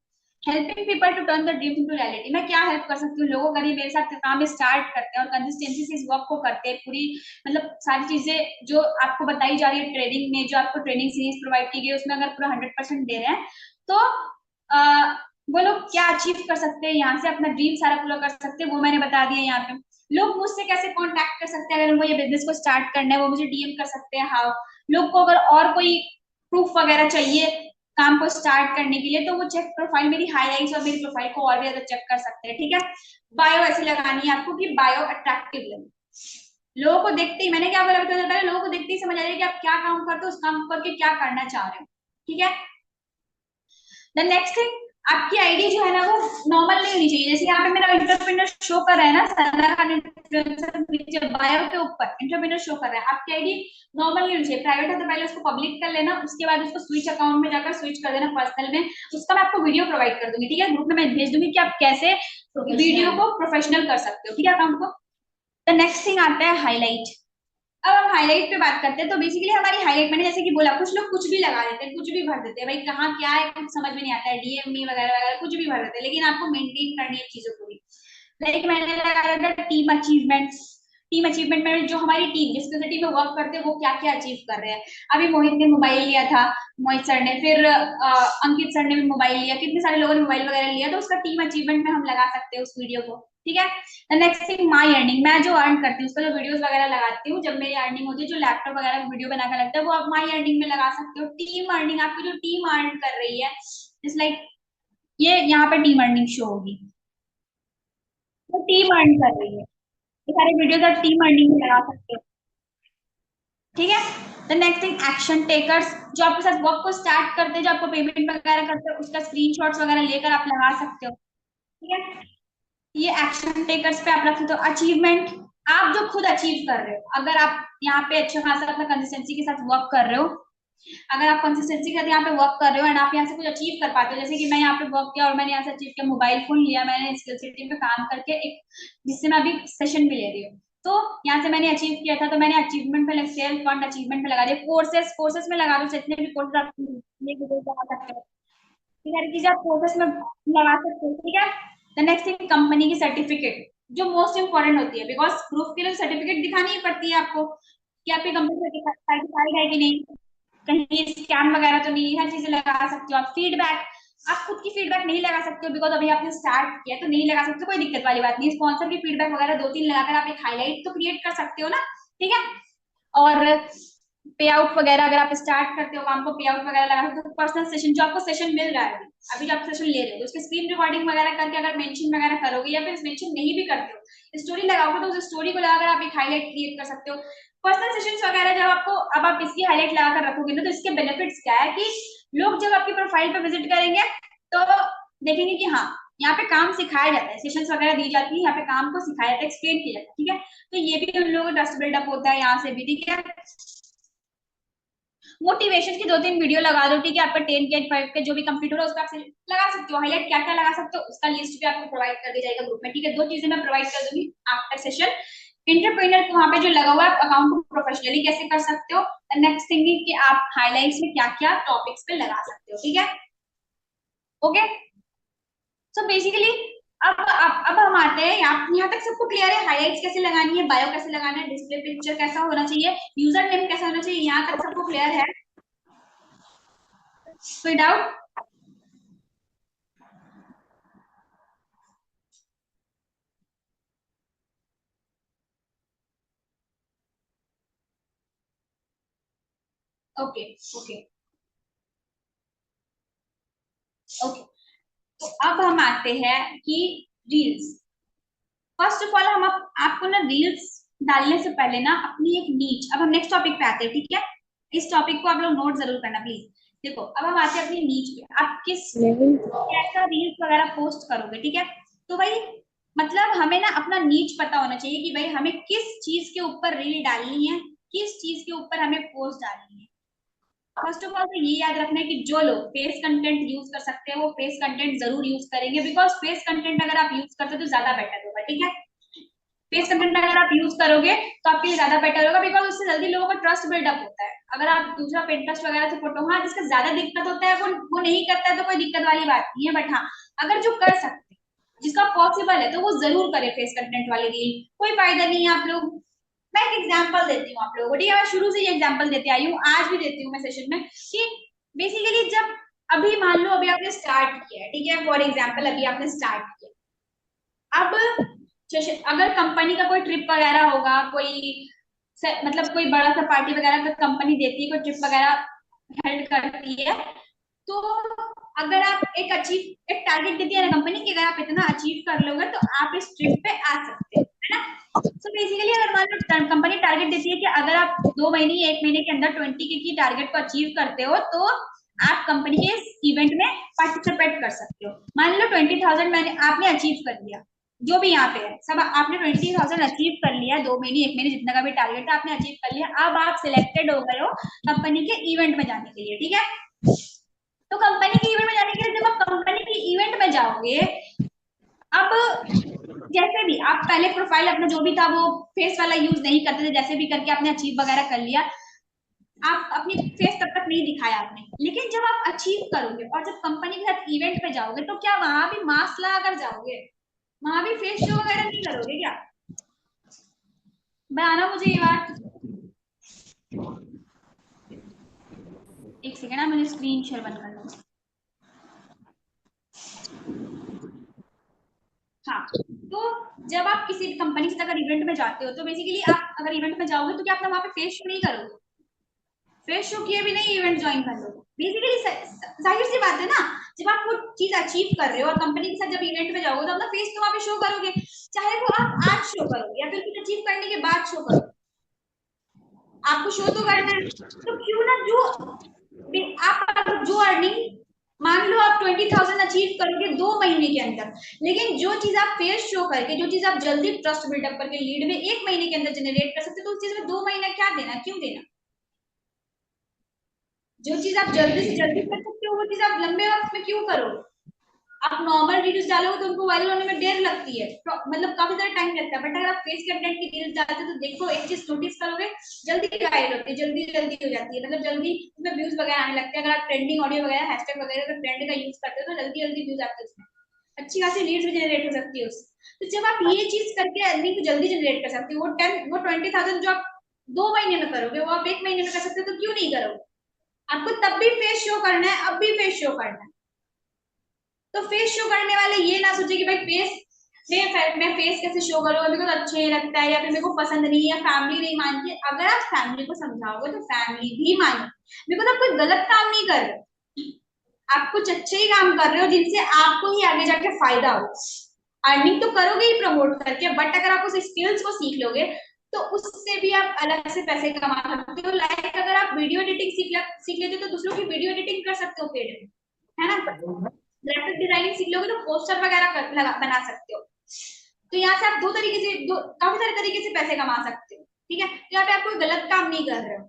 helping people to turn the dreams into reality. मैं क्या हेल्प कर सकती हूँ लोगों का, मेरे साथ काम स्टार्ट करते हैं और कंसिस्टेंसी से इस वर्क को करते हैं पूरी, मतलब सारी चीजें जो आपको बताई जा रही है ट्रेनिंग में, जो आपको ट्रेनिंग सीरीज प्रोवाइड की गई उसमें अगर पूरा 100% दे रहे हैं, तो वो लोग क्या अचीव कर सकते हैं, यहाँ से अपना ड्रीम सारा पूरा कर सकते हैं, वो मैंने बता दिया यहाँ पे। लोग मुझसे कैसे कांटेक्ट कर सकते हैं अगर उनको ये बिजनेस को स्टार्ट करना है, वो मुझे डीएम कर सकते हैं। हाउ लोग को अगर और कोई प्रूफ वगैरह चाहिए काम को स्टार्ट करने के लिए, तो वो चेक प्रोफाइल मेरी हाईलाइट्स और मेरी प्रोफाइल को और भी ज्यादा चेक कर सकते हैं, ठीक है। बायो ऐसी लगानी है आपको कि बायो अट्रैक्टिव लगे। लोगों को देखते ही, मैंने क्या बोला पहले, लोगों को देखते ही समझ आ जाए कि आप क्या काम करते हो, उस काम करके क्या करना चाह रहे हो, ठीक है। द नेक्स्ट थिंग, आपकी आईडी जो है ना वो नॉर्मल नहीं होनी चाहिए। जैसे यहाँ पे मेरा एंटरप्रेन्योर शो कर रहा है ना, सना खान इन्फ्लुएंसर, नीचे बायो के ऊपर एंटरप्रेन्योर शो कर रहा है। आपकी आईडी नॉर्मल नहीं होनी चाहिए, प्राइवेट है तो पहले उसको पब्लिक कर लेना, उसके बाद उसको स्विच अकाउंट में जाकर स्विच कर देना पर्सनल में। उसका मैं आपको वीडियो प्रोवाइड कर दूंगी, ठीक है, ग्रुप में मैं भेज दूंगी कि आप कैसे वीडियो को प्रोफेशनल कर सकते हो, ठीक है, अकाउंट को। द नेक्स्ट थिंग आता है हाईलाइट। अब हम हाईलाइट पे बात करते हैं, तो बेसिकली हमारी हाईलाइट, मैंने जैसे कि बोला, कुछ लोग कुछ भी लगा देते हैं, कुछ भी भर देते हैं, भाई कहाँ क्या है कुछ समझ में नहीं आता है, डीएम में वगैरह वगैरह कुछ भी भर देते हैं, लेकिन आपको मेंटेन करनी है चीजों को भी। लाइक मैंने लगाया था टीम अचीवमेंट्स। टीम अचीवमेंट में जो हमारी टीम जिस टीम में वर्क करते हैं वो क्या क्या अचीव कर रहे हैं। अभी मोहित ने मोबाइल लिया था, मोहित सर ने, फिर अंकित सर ने भी मोबाइल लिया, कितने सारे लोगों ने मोबाइल वगैरह लिया, तो उसका टीम अचीवमेंट में हम लगा सकते हैं उस वीडियो को, ठीक है। नेक्स्ट थिंग, माई अर्निंग, मैं जो अर्न करती हूँ उसका जो वीडियोस वगैरह लगाती हूँ, जब मेरी अर्निंग होती है, जो लैपटॉप वगैरह में वीडियो बनाकर लगता है, वो आप माई अर्निंग में लगा सकते हो। टीम अर्निंग, आपकी जो टीम अर्न कर रही है, जस्ट लाइक ये यहाँ पे टीम अर्निंग शो होगी, वो टीम अर्न कर रही है, ये सारे वीडियोस आप टीम अर्निंग में लगा सकते हो, ठीक है। The next thing, action takers, जो आपके साथ वर्क को स्टार्ट करते हैं, जो आपको पेमेंट वगैरह करते हैं, उसका स्क्रीनशॉट्स वगैरह लेकर आप लगा सकते हो, ठीक है। ये एक्शन टेकर्स पे आप रख सकते हो। अचीवमेंट, आप जो खुद अचीव कर रहे हो, अगर आप यहाँ पे अच्छा खासा अपना कंसिस्टेंसी के साथ वर्क कर रहे हो, अगर आप कंसिस्टेंसी के साथ यहाँ पे वर्क कर रहे हो एंड आप यहाँ से कुछ अचीव कर पाते हो, जैसे कि मैं यहाँ पे वर्क किया और मैंने यहाँ से अचीव किया, मोबाइल फोन लिया मैंने स्किल सिटी पे काम करके, एक जिससे मैं अभी सेशन भी ले रही हूँ, तो यहाँ से मैंने अचीव किया था, तो मैंने अचीवमेंट पे सेल्फ फंड अचीवमेंट पे लगा दिया। कोर्सेस, कोर्सेस में लगा दो, जितने भी कोर्सेस आप लगा सकते हो, सारी चीजें आप कोर्सेस में लगा सकते हो, ठीक है। द नेक्स्ट थिंग, कंपनी की सर्टिफिकेट, जो मोस्ट इंपॉर्टेंट होती है, बिकॉज प्रूफ के लिए सर्टिफिकेट दिखानी ही पड़ती है आपको कि आपकी कंपनी सर्टिफाइड है कि नहीं, कहीं स्कैम वगैरह तो नहीं, हर चीजें लगा सकते हो आप। फीडबैक, आप खुद की फीडबैक नहीं लगा सकते हो बिकॉज अभी आपने स्टार्ट किया, तो नहीं लगा सकते, कोई दिक्कत वाली बात नहीं। स्पॉन्सर की फीडबैक वगैरह 2-3 लगाकर आप एक हाईलाइट तो क्रिएट कर सकते हो ना, ठीक है। और पे आउट वगैरह, अगर आप स्टार्ट करते हो काम को, पे आउट वगैरह लगा सकते हो। पर्सनल सेशन, जो आपको सेशन मिल रहा है अभी जो आप सेशन ले रहे हो, तो उसके स्क्रीन रिकॉर्डिंग वगैरह करके अगर मेंशन वगैरह करोगे, या फिर मेंशन नहीं भी करते हो, स्टोरी लगाओगे, तो उस स्टोरी को लगाकर आप एक हाईलाइट क्रिएट कर सकते हो। पर्सनल सेशंस वगैरह जब आपको, अब आप इसकी हाईलाइट लगाकर रखोगे ना, तो इसके बेनिफिट्स क्या है कि लोग जब आपकी प्रोफाइल पे विजिट करेंगे तो देखेंगे कि हाँ यहाँ पे काम सिखाया जाता है, सेशंस वगैरह दी जाती है, यहाँ पे काम को सिखाया जाता है, एक्सप्लेन किया जाता है, ठीक है। तो ये भी उन लोगों का ट्रस्ट बिल्डअप होता है यहाँ से भी, ठीक है। मोटिवेशन की 2-3 वीडियो लगा दो, ठीक है, आपका 10 के 5 के जो भी कंप्लीट हो रहा है उसका आप लगा सकते हो। हाईलाइट क्या क्या लगा सकते हो उसका लिस्ट भी आपको प्रोवाइड कर दिया जाएगा ग्रुप में, ठीक है। 2 चीजें मैं प्रोवाइड कर दूंगी आफ्टर सेशन। एंटरप्रेन्योर को वहां पे जो लगा हुआ है, अकाउंट को प्रोफेशनली कैसे कर सकते हो। नेक्स्ट थिंग कि आप हाईलाइट्स में क्या क्या टॉपिक्स पे लगा सकते हो, ठीक है, ओके। सो बेसिकली अब हम आते हैं यहाँ तक सबको क्लियर है, हाईलाइट्स कैसे लगानी है, बायो कैसे लगाना है, डिस्प्ले पिक्चर कैसा होना चाहिए, यूजर नेम कैसा होना चाहिए, यहाँ तक सबको क्लियर है, कोई डाउट? Okay okay okay. तो अब हम आते हैं कि रील्स। फर्स्ट ऑफ ऑल हम आपको ना रील्स डालने से पहले ना अपनी एक नीच, अब हम नेक्स्ट टॉपिक पे आते हैं, ठीक है। इस टॉपिक को आप लोग नोट जरूर करना प्लीज। देखो अब हम आते हैं अपनी नीच पे, आप किस कैसा रील्स वगैरह पोस्ट करोगे, ठीक है। तो भाई मतलब हमें ना अपना नीच पता होना चाहिए कि भाई हमें किस चीज के ऊपर रील डालनी है, किस चीज के ऊपर हमें पोस्ट डालनी है। फर्स्ट ऑफ ऑल तो ये याद रखना है कि जो लोग फेस कंटेंट यूज कर सकते हैं वो फेस कंटेंट जरूर यूज करेंगे, बिकॉज फेस कंटेंट अगर आप यूज करते हो तो ज्यादा बेटर होगा, ठीक है। फेस कंटेंट अगर आप यूज करोगे तो आपके लिए ज्यादा बेटर होगा, बिकॉज उससे जल्दी लोगों का ट्रस्ट बिल्डअप होता है। अगर आप दूसरा पिंटरेस्ट वगैरह से फोटो, हाँ जिसका ज्यादा दिक्कत होता है वो नहीं करता है तो कोई दिक्कत वाली बात नहीं है, बट हाँ अगर जो कर सकते हैं, जिसका पॉसिबल है, तो वो जरूर करे फेस कंटेंट वाली रील, कोई फायदा नहीं है। आप लोग, मैं एक एग्जांपल देती हूँ आप लोगों को, ठीक है, मैं शुरू से ये एग्जांपल देती आई हूँ, आज भी देती हूँ मैं सेशन में, कि बेसिकली जब अभी मान लो अभी आपने स्टार्ट किया है, ठीक है, फॉर एग्जांपल अभी आपने स्टार्ट किया, अब अगर कंपनी का कोई ट्रिप वगैरह होगा, कोई मतलब कोई बड़ा सा पार्टी वगैरह अगर कंपनी देती है, कोई ट्रिप वगैरह हेल्ड करती है, तो अगर आप एक टारगेट देती है ना कंपनी की, अगर आप इतना अचीव कर लोगे तो आप इस ट्रिप पे आ सकते हो, है ना। सो बेसिकली अगर मान लो कंपनी टारगेट देती है कि अगर आप 2 महीने 1 महीने के अंदर 20 के की टारगेट को अचीव करते हो तो आप कंपनी के इवेंट में पार्टिसिपेट कर सकते हो। मान लो 20,000 मैंने आपने अचीव कर लिया, जो भी यहाँ पे है सब आपने 20,000 अचीव कर लिया, 2 महीने 1 महीने जितना का भी टारगेट था आपने अचीव कर लिया। अब आप सिलेक्टेड हो गए हो कंपनी के इवेंट में जाने के लिए, ठीक है। तो कंपनी के इवेंट में जाने के लिए जब आप कंपनी के इवेंट में जाओगे, अब जैसे भी आप पहले प्रोफाइल अपना जो भी था वो फेस वाला यूज नहीं करते थे, जैसे भी करके आपने अचीव वगैरह कर लिया, आप अपनी फेस तब तक नहीं दिखाया आपने। लेकिन जब आप अचीव करोगे और जब कंपनी के साथ इवेंट पे जाओगे तो क्या वहां भी मास्क लगा कर जाओगे, वहां भी फेस शो वगैरह नहीं करोगे क्या? बताना मुझे ये बात। एक सेकेंड, मुझे स्क्रीन शेयर बंद कर लो। हाँ, तो जब आप किसी कंपनी से अगर इवेंट में जाते हो तो बेसिकली आप अगर इवेंट में जाओगे तो क्या आप वहां पे फेस शो नहीं करोगे? फेस शो किए भी नहीं इवेंट ज्वाइन कर लो। बेसिकली जाहिर सी बात है ना, जब आप वो चीज अचीव कर रहे हो और कंपनी के साथ जब इवेंट में जाओगे तो अपना फेस तो वहां पे शो करोगे, चाहे वो आप आज शो करोगे या फिर कुछ अचीव करने के बाद शो करोगे, आपको शो तो करना है। तो क्यों ना जो आप जो अर्निंग, मान लो आप 20,000 अचीव करोगे 2 महीने के अंदर, लेकिन जो चीज आप फेस शो करके, जो चीज आप जल्दी ट्रस्ट बिल्डअप करके लीड में 1 महीने के अंदर जनरेट कर सकते हो, तो उस चीज में 2 महीना क्या देना, क्यों देना? जो चीज आप जल्दी से जल्दी कर सकते हो वो चीज आप लंबे वक्त में क्यों करोगे? आप नॉर्मल वीडियोस डालोगे तो उनको वायरल होने में देर लगती है, तो मतलब काफी सारा टाइम लगता है। बट अगर आप फेस कंटेंट की रील्स डालते हो तो देखो एक चीज नोटिस करोगे, जल्दी वायरल होती है, जल्दी जल्दी हो जाती है, मतलब जल्दी उसमें व्यूज वगैरह आने लगते हैं। अगर आप ट्रेंडिंग ऑडियो वगैरह हैशटैग वगैरह का ट्रेंड का यूज करते हो तो जल्दी जल्दी व्यूज आते हैं, उसमें अच्छी खासी लीड्स भी जनरेट हो सकती है उससे। तो जब आप ये चीज करके अर्निंग को जल्दी जनरेट कर सकते हो, वो 20,000 जो आप 2 महीने में करोगे वो आप 1 महीने में कर सकते हो, तो क्यों नहीं करोगे? आपको तब भी फेस शो करना है, अब भी फेस शो करना है। तो फेस शो करने वाले ये ना सोचे कि भाई फेस मैं फेस कैसे शो करूंगा, मेरे को तो अच्छा ही लगता है या फिर मेरे को पसंद नहीं है, फैमिली नहीं मानती। अगर आप फैमिली को समझाओगे तो फैमिली भी माने, मेरे को तो कोई गलत काम नहीं कर रहे, आप कुछ अच्छे ही काम कर रहे हो जिनसे आपको ही आगे जाके फायदा हो। अर्निंग तो करोगे ही प्रमोट करके, बट अगर आप उस स्किल्स को सीख लोगे तो उससे भी आप अलग से पैसे कमा सकते हो। लाइक अगर आप वीडियो एडिटिंग सीख लेते हो तो दूसरों की वीडियो एडिटिंग कर सकते हो पेड में, है ना। ग्राफिक डिजाइनिंग सीख लोगे तो पोस्टर वगैरह बना सकते हो। तो यहाँ से आप काफी सारे तरीके से पैसे कमा सकते हो, ठीक है। तो यहाँ पे आप कोई गलत काम नहीं कर रहे हो,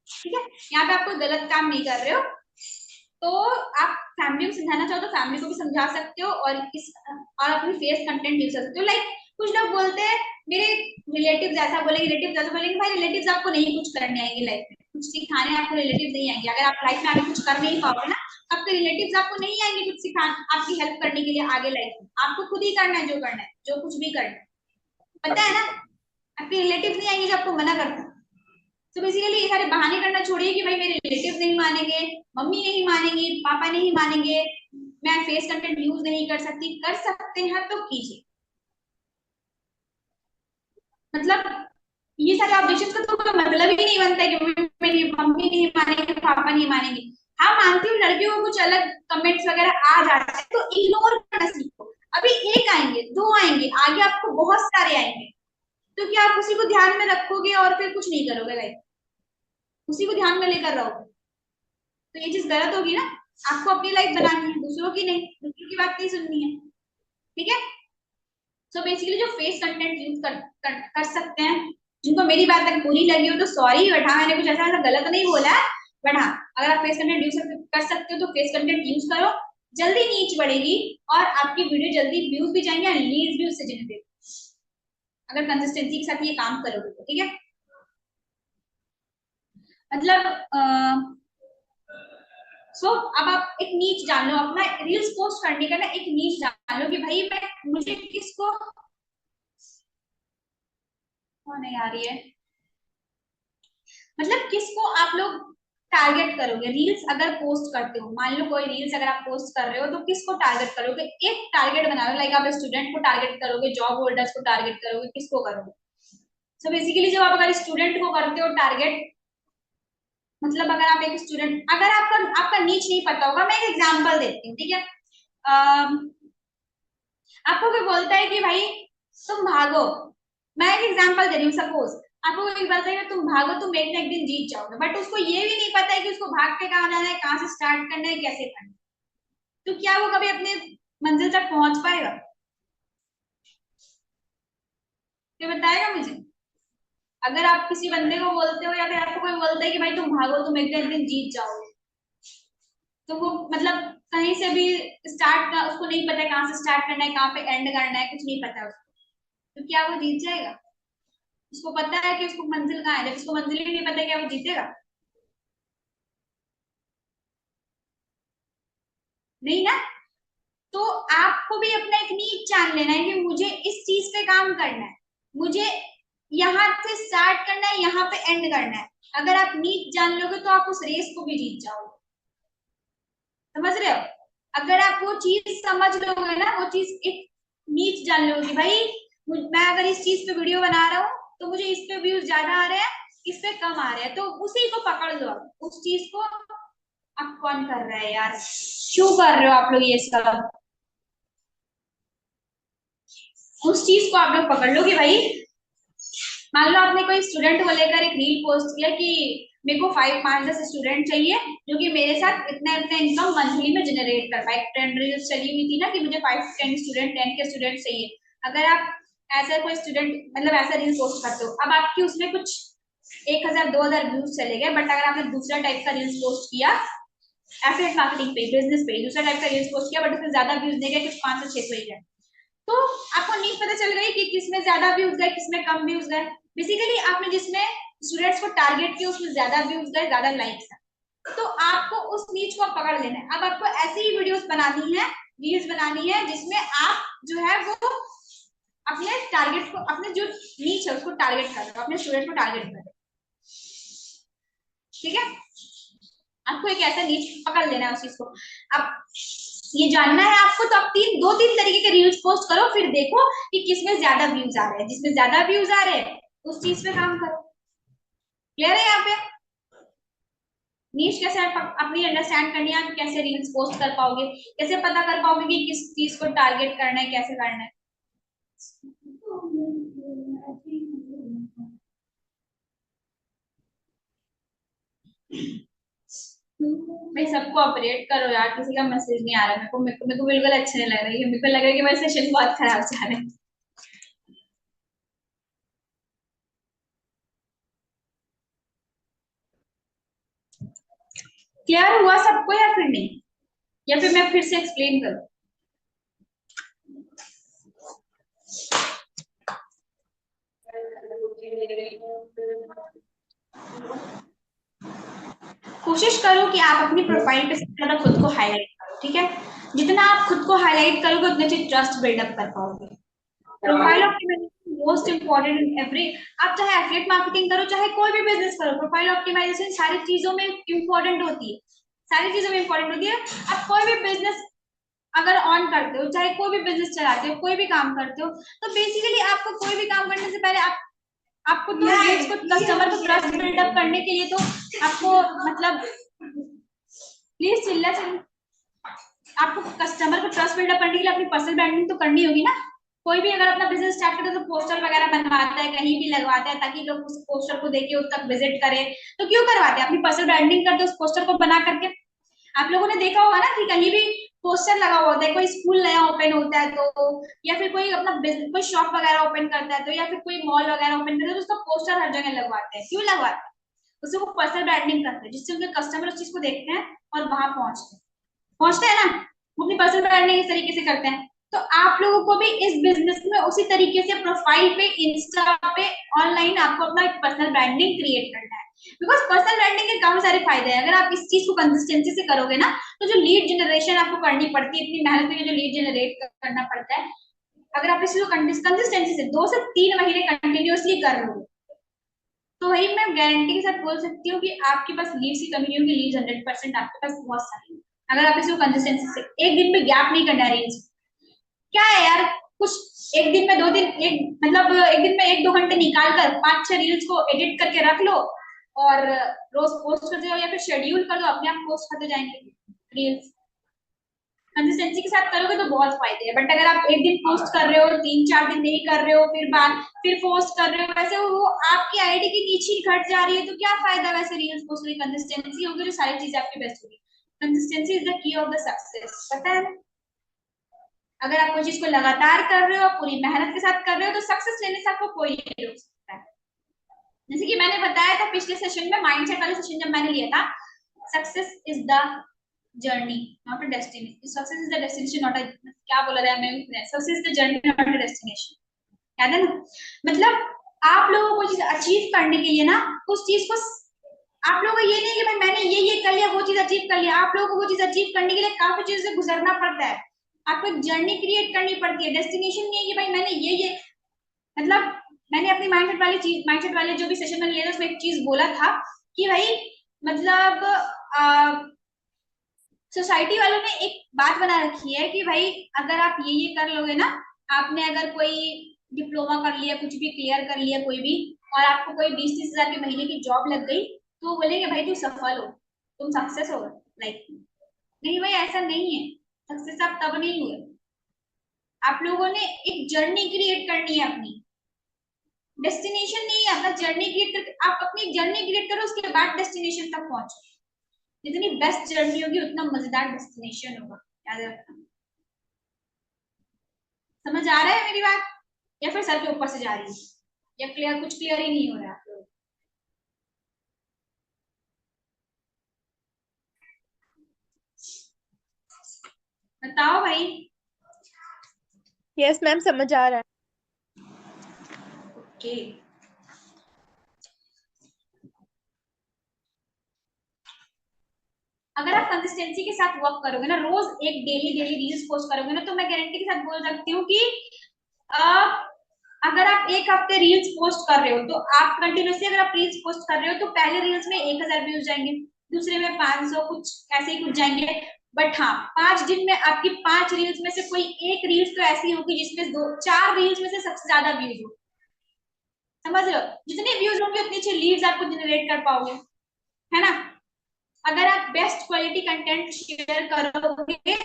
ठीक है, यहाँ पे आप कोई गलत काम नहीं कर रहे हो। तो आप फैमिली को समझाना चाहो तो फैमिली को भी समझा सकते हो और अपनी फेस कंटेंट यूज कर सकते हो। लाइक कुछ लोग बोलते हैं मेरे रिलेटिव्स ऐसा बोलेंगे, भाई रिलेटिव्स आपको नहीं कुछ करने आएंगे लाइफ में, कुछ सिखाने आपको रिलेटिव्स नहीं आएंगे। अगर आप लाइफ में आगे कुछ कर नहीं पाओगे ना, आपके रिलेटिव्स आपको नहीं आएंगे कुछ सिखाने, आपकी हेल्प करने के लिए आगे लाइफ में। आपको खुद ही करना है जो करना है, जो कुछ भी करना है, पता है ना। आपके रिलेटिव्स नहीं आएंगे जो आपको मना करते हैं। तो बेसिकली ये सारे बहाने करना छोड़िए कि भाई मेरे रिलेटिव्स नहीं मानेंगे, मम्मी नहीं मानेंगे, पापा नहीं मानेंगे, मैं फेस कंटेंट यूज नहीं कर सकती। कर सकते हैं तो कीजिए, मतलब ये सारे ऑब्जेक्शंस का तो कोई मतलब ही नहीं बनता है कि मेरी मम्मी नहीं मानेंगे, पापा नहीं मानेंगे। हाँ मानती हूँ लड़कियों को कुछ अलग कमेंट्स वगैरह आ जाते हैं तो इग्नोर करना सीखो। अभी एक आएंगे, दो आएंगे, आगे आपको बहुत सारे आएंगे, तो क्या आप उसी को ध्यान में रखोगे और फिर कुछ नहीं करोगे लाइफ, उसी को ध्यान में लेकर रहोगे, तो ये चीज गलत होगी ना। आपको अपनी लाइफ बनानी है, दूसरों की नहीं, दूसरों की बात नहीं सुननी है, ठीक है। सो बेसिकली जो फेस कंटेंट यूज कर सकते हैं, जिनको मेरी बात तक बुरी लगी हो तो सॉरी, बट हाँ मैंने कुछ ऐसा ऐसा गलत नहीं बोला है। बट हाँ, अगर आप फेस कंटेंट यूज कर सकते हो तो फेस कंटेंट यूज करो, जल्दी नीच बढ़ेगी और आपकी वीडियो जल्दी व्यूज भी जाएंगे और लीड्स भी उससे जनरेट, अगर कंसिस्टेंसी के साथ ये काम करोगे तो, ठीक है। मतलब सो अब आप एक नीच जान लो, अपना रील्स पोस्ट करने का ना एक नीच जान लो कि भाई मुझे किसको नहीं आ रही है, मतलब किसको आप लोग टारगेट करोगे। रील्स अगर पोस्ट करते हो, मान लो कोई रील्स अगर आप पोस्ट कर रहे हो तो किसको टारगेट करोगे, एक टारगेट बनाओ। लाइक आप स्टूडेंट को टारगेट करोगे, जॉब होल्डर्स को टारगेट करोगे, किसको करोगे। सो बेसिकली जब आप अगर स्टूडेंट को करते हो टारगेट, मतलब अगर आप एक स्टूडेंट, अगर आपका नीच नहीं पता होगा, मैं एक एग्जांपल देती हूँ, ठीक है। आपको कोई बोलता है कि भाई तुम भागो, मैं एक एग्जांपल दे रही हूँ, सपोज आपको एक बात है, तुम भागो तुम एक ना एक दिन जीत जाओगे, बट उसको ये भी नहीं पता है कि उसको भाग के कहाँ जाना है, कहाँ से स्टार्ट करना है, कैसे करना है। तो क्या वो कभी अपने मंजिल तक पहुंच पाएगा? ये बताएगा मुझे। अगर आप किसी बंदे को बोलते हो या फिर आपको कोई बोलता है कि भाई तुम भागो तुम एक ना एक दिन जीत जाओगे, तो वो मतलब कहीं से भी स्टार्ट का उसको नहीं पता है, कहाँ से स्टार्ट करना है, कहाँ पे एंड करना है, कुछ नहीं पता है उसको, तो क्या वो जीत जाएगा? उसको पता है कि उसको मंजिल कहाँ है, जब उसको मंजिल ही नहीं पता है, क्या वो जीतेगा? नहीं ना। तो आपको भी अपना एक नीड जान लेना है कि मुझे इस चीज पे काम करना है, मुझे यहाँ से स्टार्ट करना है, यहाँ पे एंड करना है। अगर आप नीड जान लोगे तो आप उस रेस को भी जीत जाओगे। समझ रहे हो? अगर आप वो चीज समझ लोगे ना, वो चीज एक नीच जान लोगे कि भाई मैं अगर इस चीज पे वीडियो बना रहा हूँ तो मुझे इस पे व्यूज ज्यादा आ रहे हैं, इस पे कम आ रहे हैं, तो उसी को पकड़ लो, उस चीज को। अब कौन कर रहा है यार, क्यों कर रहे हो आप लोग ये सब? उस चीज को आप लोग पकड़ लो कि भाई मान लो आपने कोई स्टूडेंट को लेकर एक रील पोस्ट किया कि मेरे को 5-10 स्टूडेंट चाहिए जो कि मेरे साथ इतना इतना इनकम मंथली में जनरेट कर पाए। ट्रेंड रील्स चली हुई थी ना कि मुझे 5 to 10 स्टूडेंट, 10 के स्टूडेंट चाहिए। अगर आप ऐसा कोई स्टूडेंट मतलब ऐसा रील पोस्ट करते हो, अब आपकी उसमें कुछ 1000-2000 व्यूज चले गए, बट अगर आपने दूसरा टाइप का रील्स पोस्ट किया एफिलिएट मार्केटिंग पे, बिजनेस पे, दूसरा टाइप का रील्स पोस्ट किया बट उसमें ज्यादा व्यूज नहीं गए, कुछ 500-600 ही गए, तो आपको नीड पता चल गई कि किसमें ज्यादा व्यूज गए, किसमें कम व्यूज गए। बेसिकली आपने जिसमें स्टूडेंट्स को टारगेट किया उसमें ज्यादा व्यूज गए, ज्यादा लाइक्स है, तो आपको उस नीच को पकड़ लेना है। अब आपको ऐसी ही वीडियोस बनानी है, रील्स बनानी है जिसमें आप जो है वो अपने टारगेट को, अपने जो नीच है उसको टारगेट कर रहे हो, अपने स्टूडेंट को टारगेट कर रहे हो। ठीक है? आपको एक ऐसा नीच पकड़ लेना है उस चीज को। अब ये जानना है आपको, तो आप 2-3 तरीके के रील्स पोस्ट करो, फिर देखो कि किसमें ज्यादा व्यूज आ रहे हैं, जिसमें ज्यादा व्यूज आ रहे हैं उस चीज पे काम करो। क्लियर है यहाँ पे? नीश कैसे अपनी अंडरस्टैंड करनी है, आप कैसे रील्स पोस्ट कर पाओगे, कैसे पता कर पाओगे कि किस चीज को टारगेट करना है, कैसे करना है। भाई सबको अपडेट करो यार, किसी का मैसेज नहीं आ रहा मेरे को बिल्कुल अच्छा नहीं लग रहा है, मेरे को लग रहा है कि मेरा सेशन बहुत खराब जा रहा है। क्लियर हुआ सबको या फिर नहीं? या फिर मैं फिर से एक्सप्लेन करूं? कोशिश करो कि आप अपनी प्रोफाइल पे सबसे ज्यादा खुद को हाईलाइट करो। ठीक है? जितना आप खुद को हाईलाइट करोगे उतने अच्छे ट्रस्ट बिल्डअप कर पाओगे। Profile optimization most important in every, आप चाहे एफिलिएट मार्केटिंग करो चाहे कोई भी बिजनेस करो, प्रोफाइल ऑप्टिमाइजेशन सारी चीजों में इंपॉर्टेंट होती है, सारी चीजों में इंपॉर्टेंट होती है। आप कोई भी बिजनेस अगर ऑन करते हो, चाहे कोई भी बिजनेस चलाते हो, कोई भी काम करते हो, तो बेसिकली आपको कोई भी काम करने से पहले आपको तो उसको कस्टमर को ट्रस्ट बिल्डअप करने के लिए तो आपको मतलब प्लीज चिल्ला चिल्ला, आपको कस्टमर को ट्रस्ट बिल्डअप करने के लिए अपनी पर्सनल ब्रांडिंग तो करनी होगी ना। कोई भी अगर अपना बिजनेस स्टार्ट करता है तो पोस्टर वगैरह बनवाता है, कहीं भी लगवाता है ताकि लोग उस पोस्टर को देख के उस तक विजिट करें। तो क्यों करवाते हैं? अपनी पर्सनल ब्रांडिंग करते उस पोस्टर को बना करके। आप लोगों ने देखा होगा ना कि कहीं भी पोस्टर लगा हुआ होता है, कोई स्कूल नया ओपन होता है तो, या फिर कोई अपना कोई शॉप वगैरह ओपन करता है तो, या फिर कोई मॉल वगैरह ओपन करता है तो उसका पोस्टर हर जगह लगवाते हैं। क्यों लगवाते हैं? उससे वो पर्सनल ब्रांडिंग करते हैं जिससे उनके कस्टमर उस चीज को देखते हैं और वहां पहुंचते हैं ना। वो अपनी पर्सनल ब्रांडिंग इस तरीके से करते हैं। तो आप लोगों को भी इस बिजनेस में उसी तरीके से प्रोफाइल पे, इंस्टा पे, ऑनलाइन आपको अपना एक पर्सनल ब्रांडिंग क्रिएट करना है। बिकॉज पर्सनल ब्रांडिंग के काफी सारे फायदे हैं। अगर आप इस चीज को कंसिस्टेंसी से करोगे ना, तो जो लीड जनरेशन आपको करनी पड़ती है, इतनी मेहनत करके जो लीड जनरेट करना पड़ता है, अगर आप इसको कंसिस्टेंसी से 2 से 3 महीने कंटिन्यूअसली कर लो, तो वही मैं गारंटी के साथ बोल सकती हूँ कि आपके पास लीड्स की कमी नहीं होगी। लीड्स 100% आपके पास बहुत सारी है। अगर आप इसको कंसिस्टेंसी से, एक दिन में गैप नहीं करना है रील्स। क्या है यार, कुछ एक दिन में 2 दिन, एक मतलब एक दिन में 1-2 घंटे निकाल कर 5-6 रील्स को एडिट करके रख लो और रोज पोस्ट कर दो, या फिर शेड्यूल कर दो, अपने आप पोस्ट करते जाएंगे रील्स। कंसिस्टेंसी के साथ करोगे तो बहुत फायदे हैं। बट अगर आप एक दिन पोस्ट कर रहे हो, 3-4 दिन नहीं कर रहे हो, फिर बाद फिर पोस्ट कर रहे हो, वैसे वो आपकी आईडी की नीचे ही घट जा रही है, तो क्या फायदा वैसे रील्स पोस्ट की? कंसिस्टेंसी होगी तो सारी चीजें आपकी बेस्ट होगी। Consistency is the key of the success, पता है? अगर आप कोई चीज को लगातार कर रहे हो, पूरी मेहनत के साथ कर रहे हो, तो सक्सेस लेने से आपको कोई नहीं रोक सकता है। जैसे कि मैंने बताया था पिछले सेशन में, माइंडसेट वाले सेशन जब मैंने लिया था, success is the journey not a destination. Success is the destination not a, क्या बोला था मैं, success is the journey not a destination, याद है ना? मतलब आप लोगों को चीज अचीव करने के लिए ना, उस चीज को आप लोगों को ये नहीं कि भाई मैंने ये कर लिया, वो चीज अचीव कर लिया। आप लोगों को वो चीज अचीव करने के लिए काफी चीजों से गुजरना पड़ता है, आपको एक जर्नी क्रिएट करनी पड़ती है। डेस्टिनेशन नहीं है कि भाई मैंने ये मतलब मैंने अपनी माइंडसेट वाली चीज, माइंडसेट वाले जो भी सेशन में लिया था उसमें एक चीज बोला था कि भाई मतलब सोसाइटी वालों ने एक बात बना रखी है कि भाई अगर आप ये कर लोगे ना, आपने अगर कोई डिप्लोमा कर लिया, कुछ भी क्लियर कर लिया कोई भी, और आपको कोई 20-30 हजार के महीने की जॉब लग गई, तो बोलेंगे भाई तू सफल हो, तुम सक्सेस हो लाइफ में। नहीं भाई, ऐसा नहीं है। सक्सेस आप तब नहीं हुए, आप लोगों ने एक जर्नी क्रिएट करनी है अपनी, डेस्टिनेशन नहीं है। अपना जर्नी क्रिएट करके आप अपनी जर्नी क्रिएट करो, उसके बाद डेस्टिनेशन तक पहुंचो। जितनी बेस्ट जर्नी होगी उतना मजेदार डेस्टिनेशन होगा, याद रखना। समझ आ रहा है मेरी बात, या फिर सर के ऊपर से जा रही है, या क्लियर, कुछ क्लियर ही नहीं हो रहा आप लोग? बताओ भाई। यस मैम, समझ आ रहा है। ओके, अगर आप कंसिस्टेंसी के साथ वर्क करोगे ना, रोज एक डेली डेली रील्स पोस्ट करोगे ना, तो मैं गारंटी के साथ बोल सकती हूँ कि अगर आप एक हफ्ते रील्स पोस्ट कर रहे हो, तो आप कंटिन्यूसली अगर आप रील्स पोस्ट कर रहे हो, तो पहले रील्स में 1000 व्यूज जाएंगे, दूसरे में 500, कुछ ऐसे ही कुछ जाएंगे। बट हाँ, 5 दिन में आपकी 5 रील्स में से कोई एक रील्स तो ऐसी होगी जिसमें 4 रील्स में से सबसे ज्यादा व्यूज हो। समझ लो, जितने व्यूज होंगे उतनी अच्छी लीड्स आपको जनरेट कर पाओगे, है ना? अगर आप बेस्ट क्वालिटी कंटेंट शेयर करोगे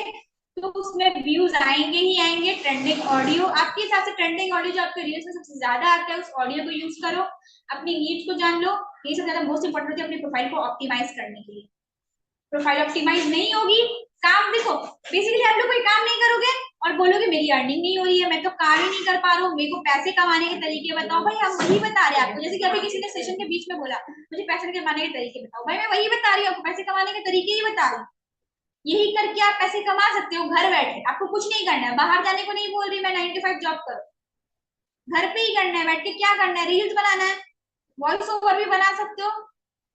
तो उसमें व्यूज आएंगे ही आएंगे। ट्रेंडिंग ऑडियो, आपके हिसाब से ट्रेंडिंग ऑडियो जो आपके रील्स में सबसे ज्यादा आता है, उस ऑडियो को यूज करो, अपनी नीड्स को जान लो। ये सबसे ज्यादा मोस्ट इंपोर्टेंट है अपनी प्रोफाइल को ऑप्टिमाइज करने के लिए। प्रोफाइल ऑप्टिमाइज नहीं होगी, काम देखो, बेसिकली आप लोग कोई काम नहीं करोगे और बोलोगे मेरी अर्निंग नहीं हो रही है, मैं तो काम ही नहीं कर पा रहा हूँ, मेरे को पैसे कमाने के तरीके बताओ। भाई हम वही बता रहे हैं आपको, जैसे कि अभी किसी ने सेशन के बीच में बोला मुझे पैसे कमाने के तरीके बताओ, भाई मैं वही बता रही हूँ आपको, पैसे कमाने के तरीके ही बता रही हूँ। यही करके आप पैसे कमा सकते हो घर बैठे, आपको कुछ नहीं करना है, बाहर जाने को नहीं बोल रही मैं 9 to 5 जॉब करो, घर पे ही करना है, बैठ के क्या करना है, रील्स बनाना है, वॉइस ओवर भी बना सकते हो,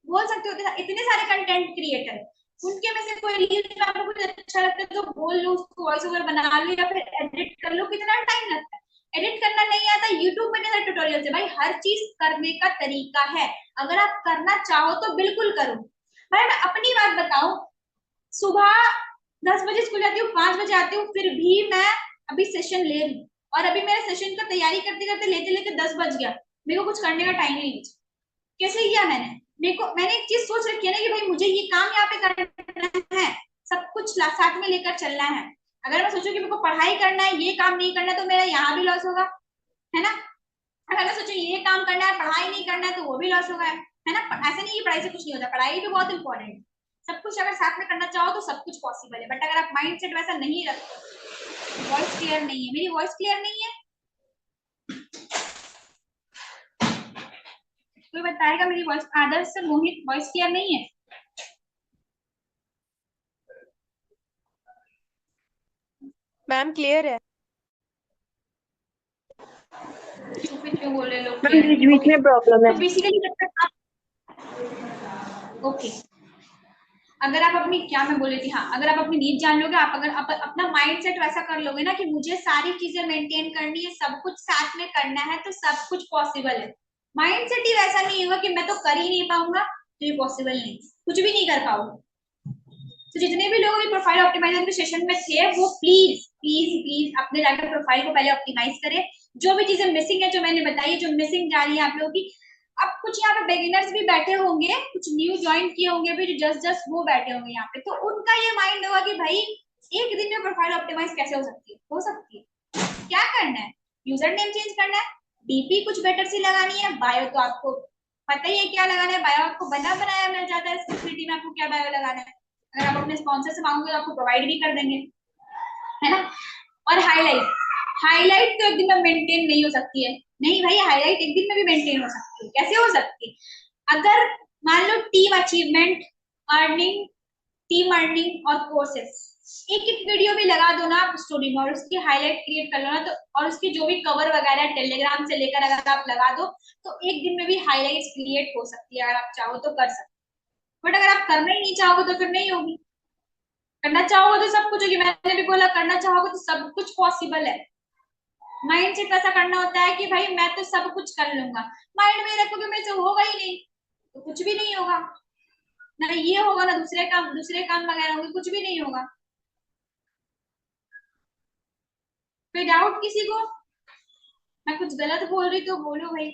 बोल सकते हो। इतने सारे कंटेंट क्रिएटर है, उनके में से कोई रील्स में आपको कुछ अच्छा लगता है तो बोल लो, उसको वॉइस ओवर बना लो या फिर एडिट कर लो। कितना टाइम लगता है, एडिट करना नहीं आता, यूट्यूब में इतने ट्यूटोरियल है भाई, हर चीज करने का तरीका है। अगर आप करना चाहो तो बिल्कुल करो। भाई मैं अपनी बात बताऊं, सुबह 10 बजे स्कूल जाती हूँ, 5 बजे आती हूँ, फिर भी मैं अभी सेशन ले रही हूँ, और अभी मेरे सेशन का तैयारी करते करते लेते लेते 10 बज गया, मेरे को कुछ करने का टाइम नहीं बचा। कैसे किया मैंने एक चीज सोच रखी है ना कि भाई मुझे ये काम यहाँ पे करना है, सब कुछ साथ में लेकर चलना है। अगर मैं सोचूं कि मेरे को पढ़ाई करना है, ये काम नहीं करना है, तो मेरा यहाँ भी लॉस होगा, है ना? अगर मैं सोचूं ये काम करना है, पढ़ाई नहीं करना है, तो वो भी लॉस होगा, है ना? ऐसे नहीं कि पढ़ाई से कुछ नहीं होता, पढ़ाई भी बहुत इंपॉर्टेंट है। सब कुछ अगर साथ में करना चाहो तो सब कुछ पॉसिबल है, बट अगर आप माइंड सेट वैसा नहीं रखते। वॉइस क्लियर नहीं है मेरी, वॉइस क्लियर नहीं है? कोई बताएगा मेरी वॉइस? आदर्श से मोहित, वॉइस क्लियर नहीं है? मैम क्लियर है। तो फिर क्यों बोले लोग मैम क्लियर बीच नहीं? बीच ओके, में प्रॉब्लम है। तो बेसिकली जब तक आप, ओके, अगर आप अपनी, क्या मैं बोल रही थी, हाँ, अगर आप अपनी नीड जान लोगे, आप अगर अपना माइंड सेट वैसा कर लोगे ना कि मुझे सारी चीजें मेंटेन करनी है, सब कुछ साथ में करना है, तो सब कुछ पॉसिबल है। माइंड सेट ही वैसा नहीं होगा कि मैं तो कर ही नहीं पाऊंगा, तो ये पॉसिबल नहीं, कुछ भी नहीं कर पाऊंगा। तो जितने भी लोग अभी प्रोफाइल ऑप्टिमाइजेशन के सेशन में थे, वो प्लीज प्लीज प्लीज अपने जाकर प्रोफाइल को पहले ऑप्टिमाइज करें। जो भी चीजें मिसिंग है, जो मैंने बताई है, जो मिसिंग जा रही है आप लोगों की, अब कुछ यहाँ पे बिगिनर्स भी बैठे होंगे, कुछ न्यू ज्वाइन किए होंगे भी, जो जस्ट जस्ट वो बैठे होंगे यहाँ पे, तो उनका ये माइंड होगा कि भाई एक दिन में प्रोफाइल ऑप्टिमाइज कैसे हो सकती है? हो सकती है। क्या करना है? यूजर नेम चेंज करना है, डीपी कुछ बेटर सी लगानी है, बायो तो आपको पता ही है क्या लगाना है, बायो आपको बना बनाया मिल जाता है स्पेशलिटी में, आपको क्या बायो लगाना है, अगर आप अपने स्पॉन्सर से मांगोगे तो आपको प्रोवाइड भी कर देंगे, है ना। और हाईलाइट, हाईलाइट तो एक दिन में मेंटेन नहीं हो सकती है, नहीं भाई हाईलाइट एक दिन में भी मेंटेन हो सकती है, कैसे हो सकती है, अगर मान लो team achievement, earning, team earning और कोर्सेस, एक एक वीडियो भी लगा दो ना आप स्टोरी में और उसकी हाईलाइट क्रिएट कर लो ना, तो और उसकी जो भी कवर वगैरह टेलीग्राम से लेकर अगर आप लगा दो तो एक दिन में भी हाईलाइट क्रिएट हो सकती है, अगर आप चाहो तो कर सकते हो, बट अगर आप करना ही नहीं चाहोगे तो फिर नहीं होगी, करना चाहोगे तो सब कुछ होगी, मैंने भी बोला करना चाहोगे तो सब कुछ पॉसिबल है। माइंड सेट ऐसा करना होता है कि भाई मैं तो सब कुछ कर लूंगा, माइंड में रखोगे मेरे से होगा ही नहीं तो कुछ भी नहीं होगा, ना ये होगा ना दूसरे काम वगैरह होंगे, कुछ भी नहीं होगा। कोई डाउट किसी को, मैं कुछ गलत बोल रही तो बोलो भाई।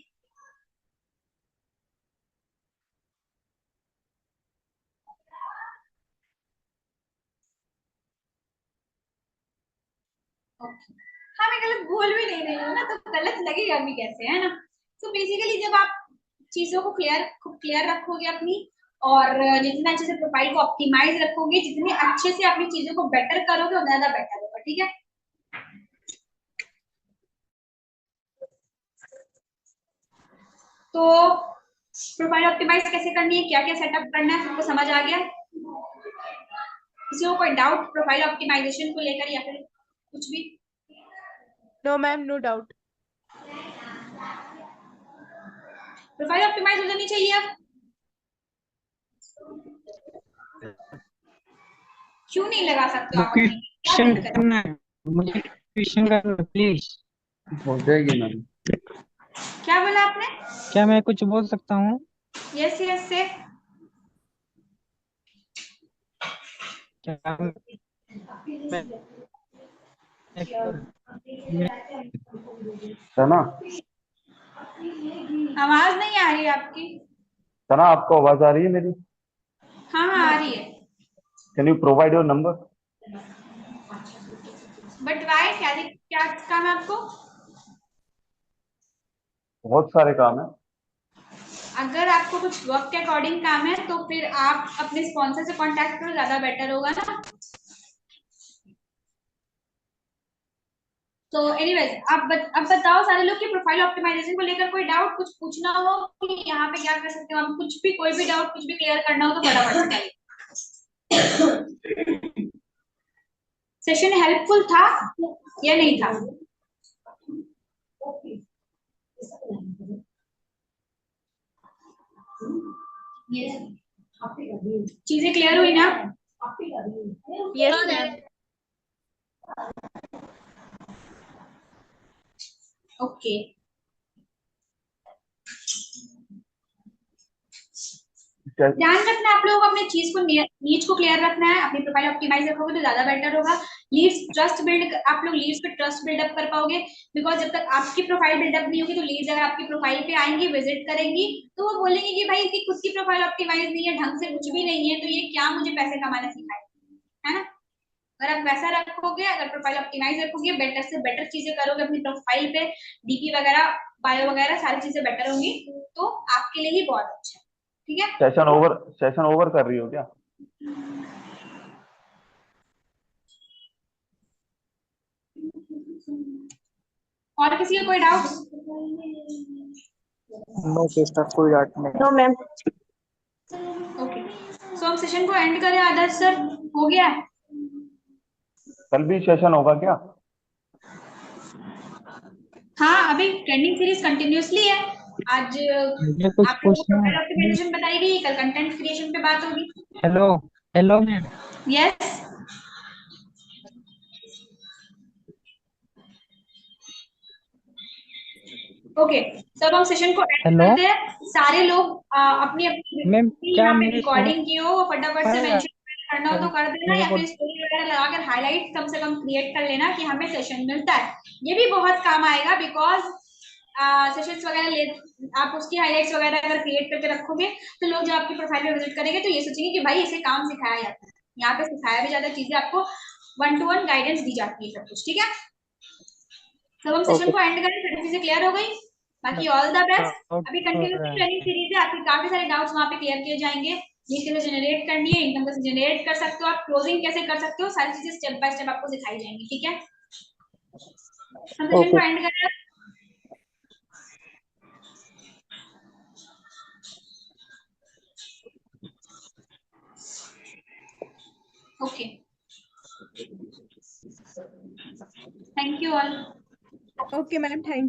ओके, हाँ मैं गलत बोल भी नहीं रही हूँ ना, तो गलत लगेगा भी कैसे, है ना। तो बेसिकली जब आप चीजों को क्लियर रखोगे अपनी, और जितना अच्छे से प्रोफाइल को ऑप्टिमाइज रखोगे, जितने अच्छे से अपनी चीजों को बेटर करोगे उतना ज्यादा बेटर होगा, ठीक है। तो प्रोफाइल ऑप्टिमाइज कैसे करनी है, क्या क्या सेटअप करना है, सबको समझ आ गया। किसी को कोई डाउट प्रोफाइल ऑप्टिमाइजेशन को लेकर या फिर कुछ भी। No ma'am, no doubt. Profile optimize हो जानी चाहिए अब, क्यों नहीं लगा सकते आप अपनी, क्या क्वेश्चन दिक्कत है। करना है, मुझे क्वेश्चन करना प्लीज। हो जाएगी मैम। क्या बोला आपने। क्या मैं कुछ बोल सकता हूँ? यस यस से। क्या मैं सना, आवाज नहीं आ रही आपकी। सना आपको आवाज आ रही है मेरी? हाँ हाँ आ रही है, can you provide your number? But why, क्या काम है आपको। बहुत सारे काम है। अगर आपको कुछ वर्क के अकॉर्डिंग काम है तो फिर आप अपने स्पॉन्सर से कांटेक्ट करो, ज्यादा बेटर होगा ना। तो एनीवेज अब बताओ सारे लोग की प्रोफाइल ऑप्टिमाइजेशन को लेकर कोई डाउट, कुछ पूछना हो कि यहाँ पे क्या कर सकते हो हम, कुछ भी कोई भी डाउट कुछ भी क्लियर करना हो तो फटाफट से करिए। सेशन हेल्पफुल था या नहीं था। चीजें क्लियर हुई ना। Yes ma'am. ओके, ध्यान रखना आप लोगों को अपने चीज को नीच को क्लियर रखना है, अपनी प्रोफाइल ऑप्टिमाइज रखोगे तो ज्यादा बेटर होगा। लीड्स ट्रस्ट बिल्ड, आप लोग लीड्स पे ट्रस्ट बिल्डअप कर पाओगे, बिकॉज जब तक आपकी प्रोफाइल बिल्डअप नहीं होगी तो लीड्स अगर आपकी प्रोफाइल पे आएंगी, विजिट करेंगी, तो वो बोलेंगे कि भाई इसकी खुद की प्रोफाइल ऑप्टिमाइज नहीं है, ढंग से कुछ भी नहीं है, तो ये क्या मुझे पैसे कमाना सिखाए, है ना। अगर आप वैसा रखोगे, अगर प्रोफाइल ऑप्टिमाइज रखोगे, बेटर से बेटर चीजें करोगे अपनी प्रोफाइल पे, डीपी वगैरह बायो वगैरह सारी चीजें बेटर होंगी, तो आपके लिए ही बहुत अच्छा है, ठीक है। सेशन ओवर कर रही हो क्या? और किसी का कोई डाउट। नो सिस्टर, कोई डाउट नहीं। No ma'am. ओके, सो हम सेशन को एंड करें आदर्श सर, हो गया। कल भी सेशन होगा क्या? हाँ अभी ट्रेंडिंग सीरीज कंटिन्यूअसली है, आज मुझे कुछ आप लोगों को पूछना प्रोफाइल है। ऑप्टिमाइजेशन बताई गई, कल कंटेंट क्रिएशन पे बात होगी। Hello, hello ma'am. Yes, okay, तो अब हम सेशन को एंड हेलो करते हैं, सारे लोग अपनी मैम, अपनी क्या यहाँ पे मेरी सुना रिकॉर्डिंग की हो फटाफट से पाएगा? मेंशन करना हो तो कर देना, मेरे या को फिर स्टोरी वगैरह लगाकर हाईलाइट कम से कम क्रिएट कर लेना कि हमें सेशन मिलता है, ये भी बहुत काम आएगा, बिकॉज सेशंस वगैरह ले, आप उसकी हाईलाइट्स वगैरह अगर क्रिएट करके रखोगे तो लोग जब आपकी प्रोफाइल पे विजिट करेंगे तो ये सोचेंगे कि भाई इसे काम सिखाया जाता है, यहाँ पे सिखाया भी जाता है चीजें, आपको 1-to-1 गाइडेंस दी जाती है सब कुछ, ठीक है। तो हम सेशन ओके। को एंड करें, सारी चीजें क्लियर हो गई। बाकी ऑल द बेस्ट। अभी कंटिन्यूसली ट्रेनिंग सीरीज है, आपके काफी सारे डाउट्स वहां पे क्लियर किए जाएंगे। लीड कैसे जनरेट करनी है, इनकम कैसे जनरेट कर सकते हो आप, क्लोजिंग कैसे कर सकते हो, सारी चीजें स्टेप बाय स्टेप आपको सिखाई जाएंगी। ठीक है, हम सेशन को एंड कर रहे हैं। Okay, thank you all. Okay, ma'am. Thank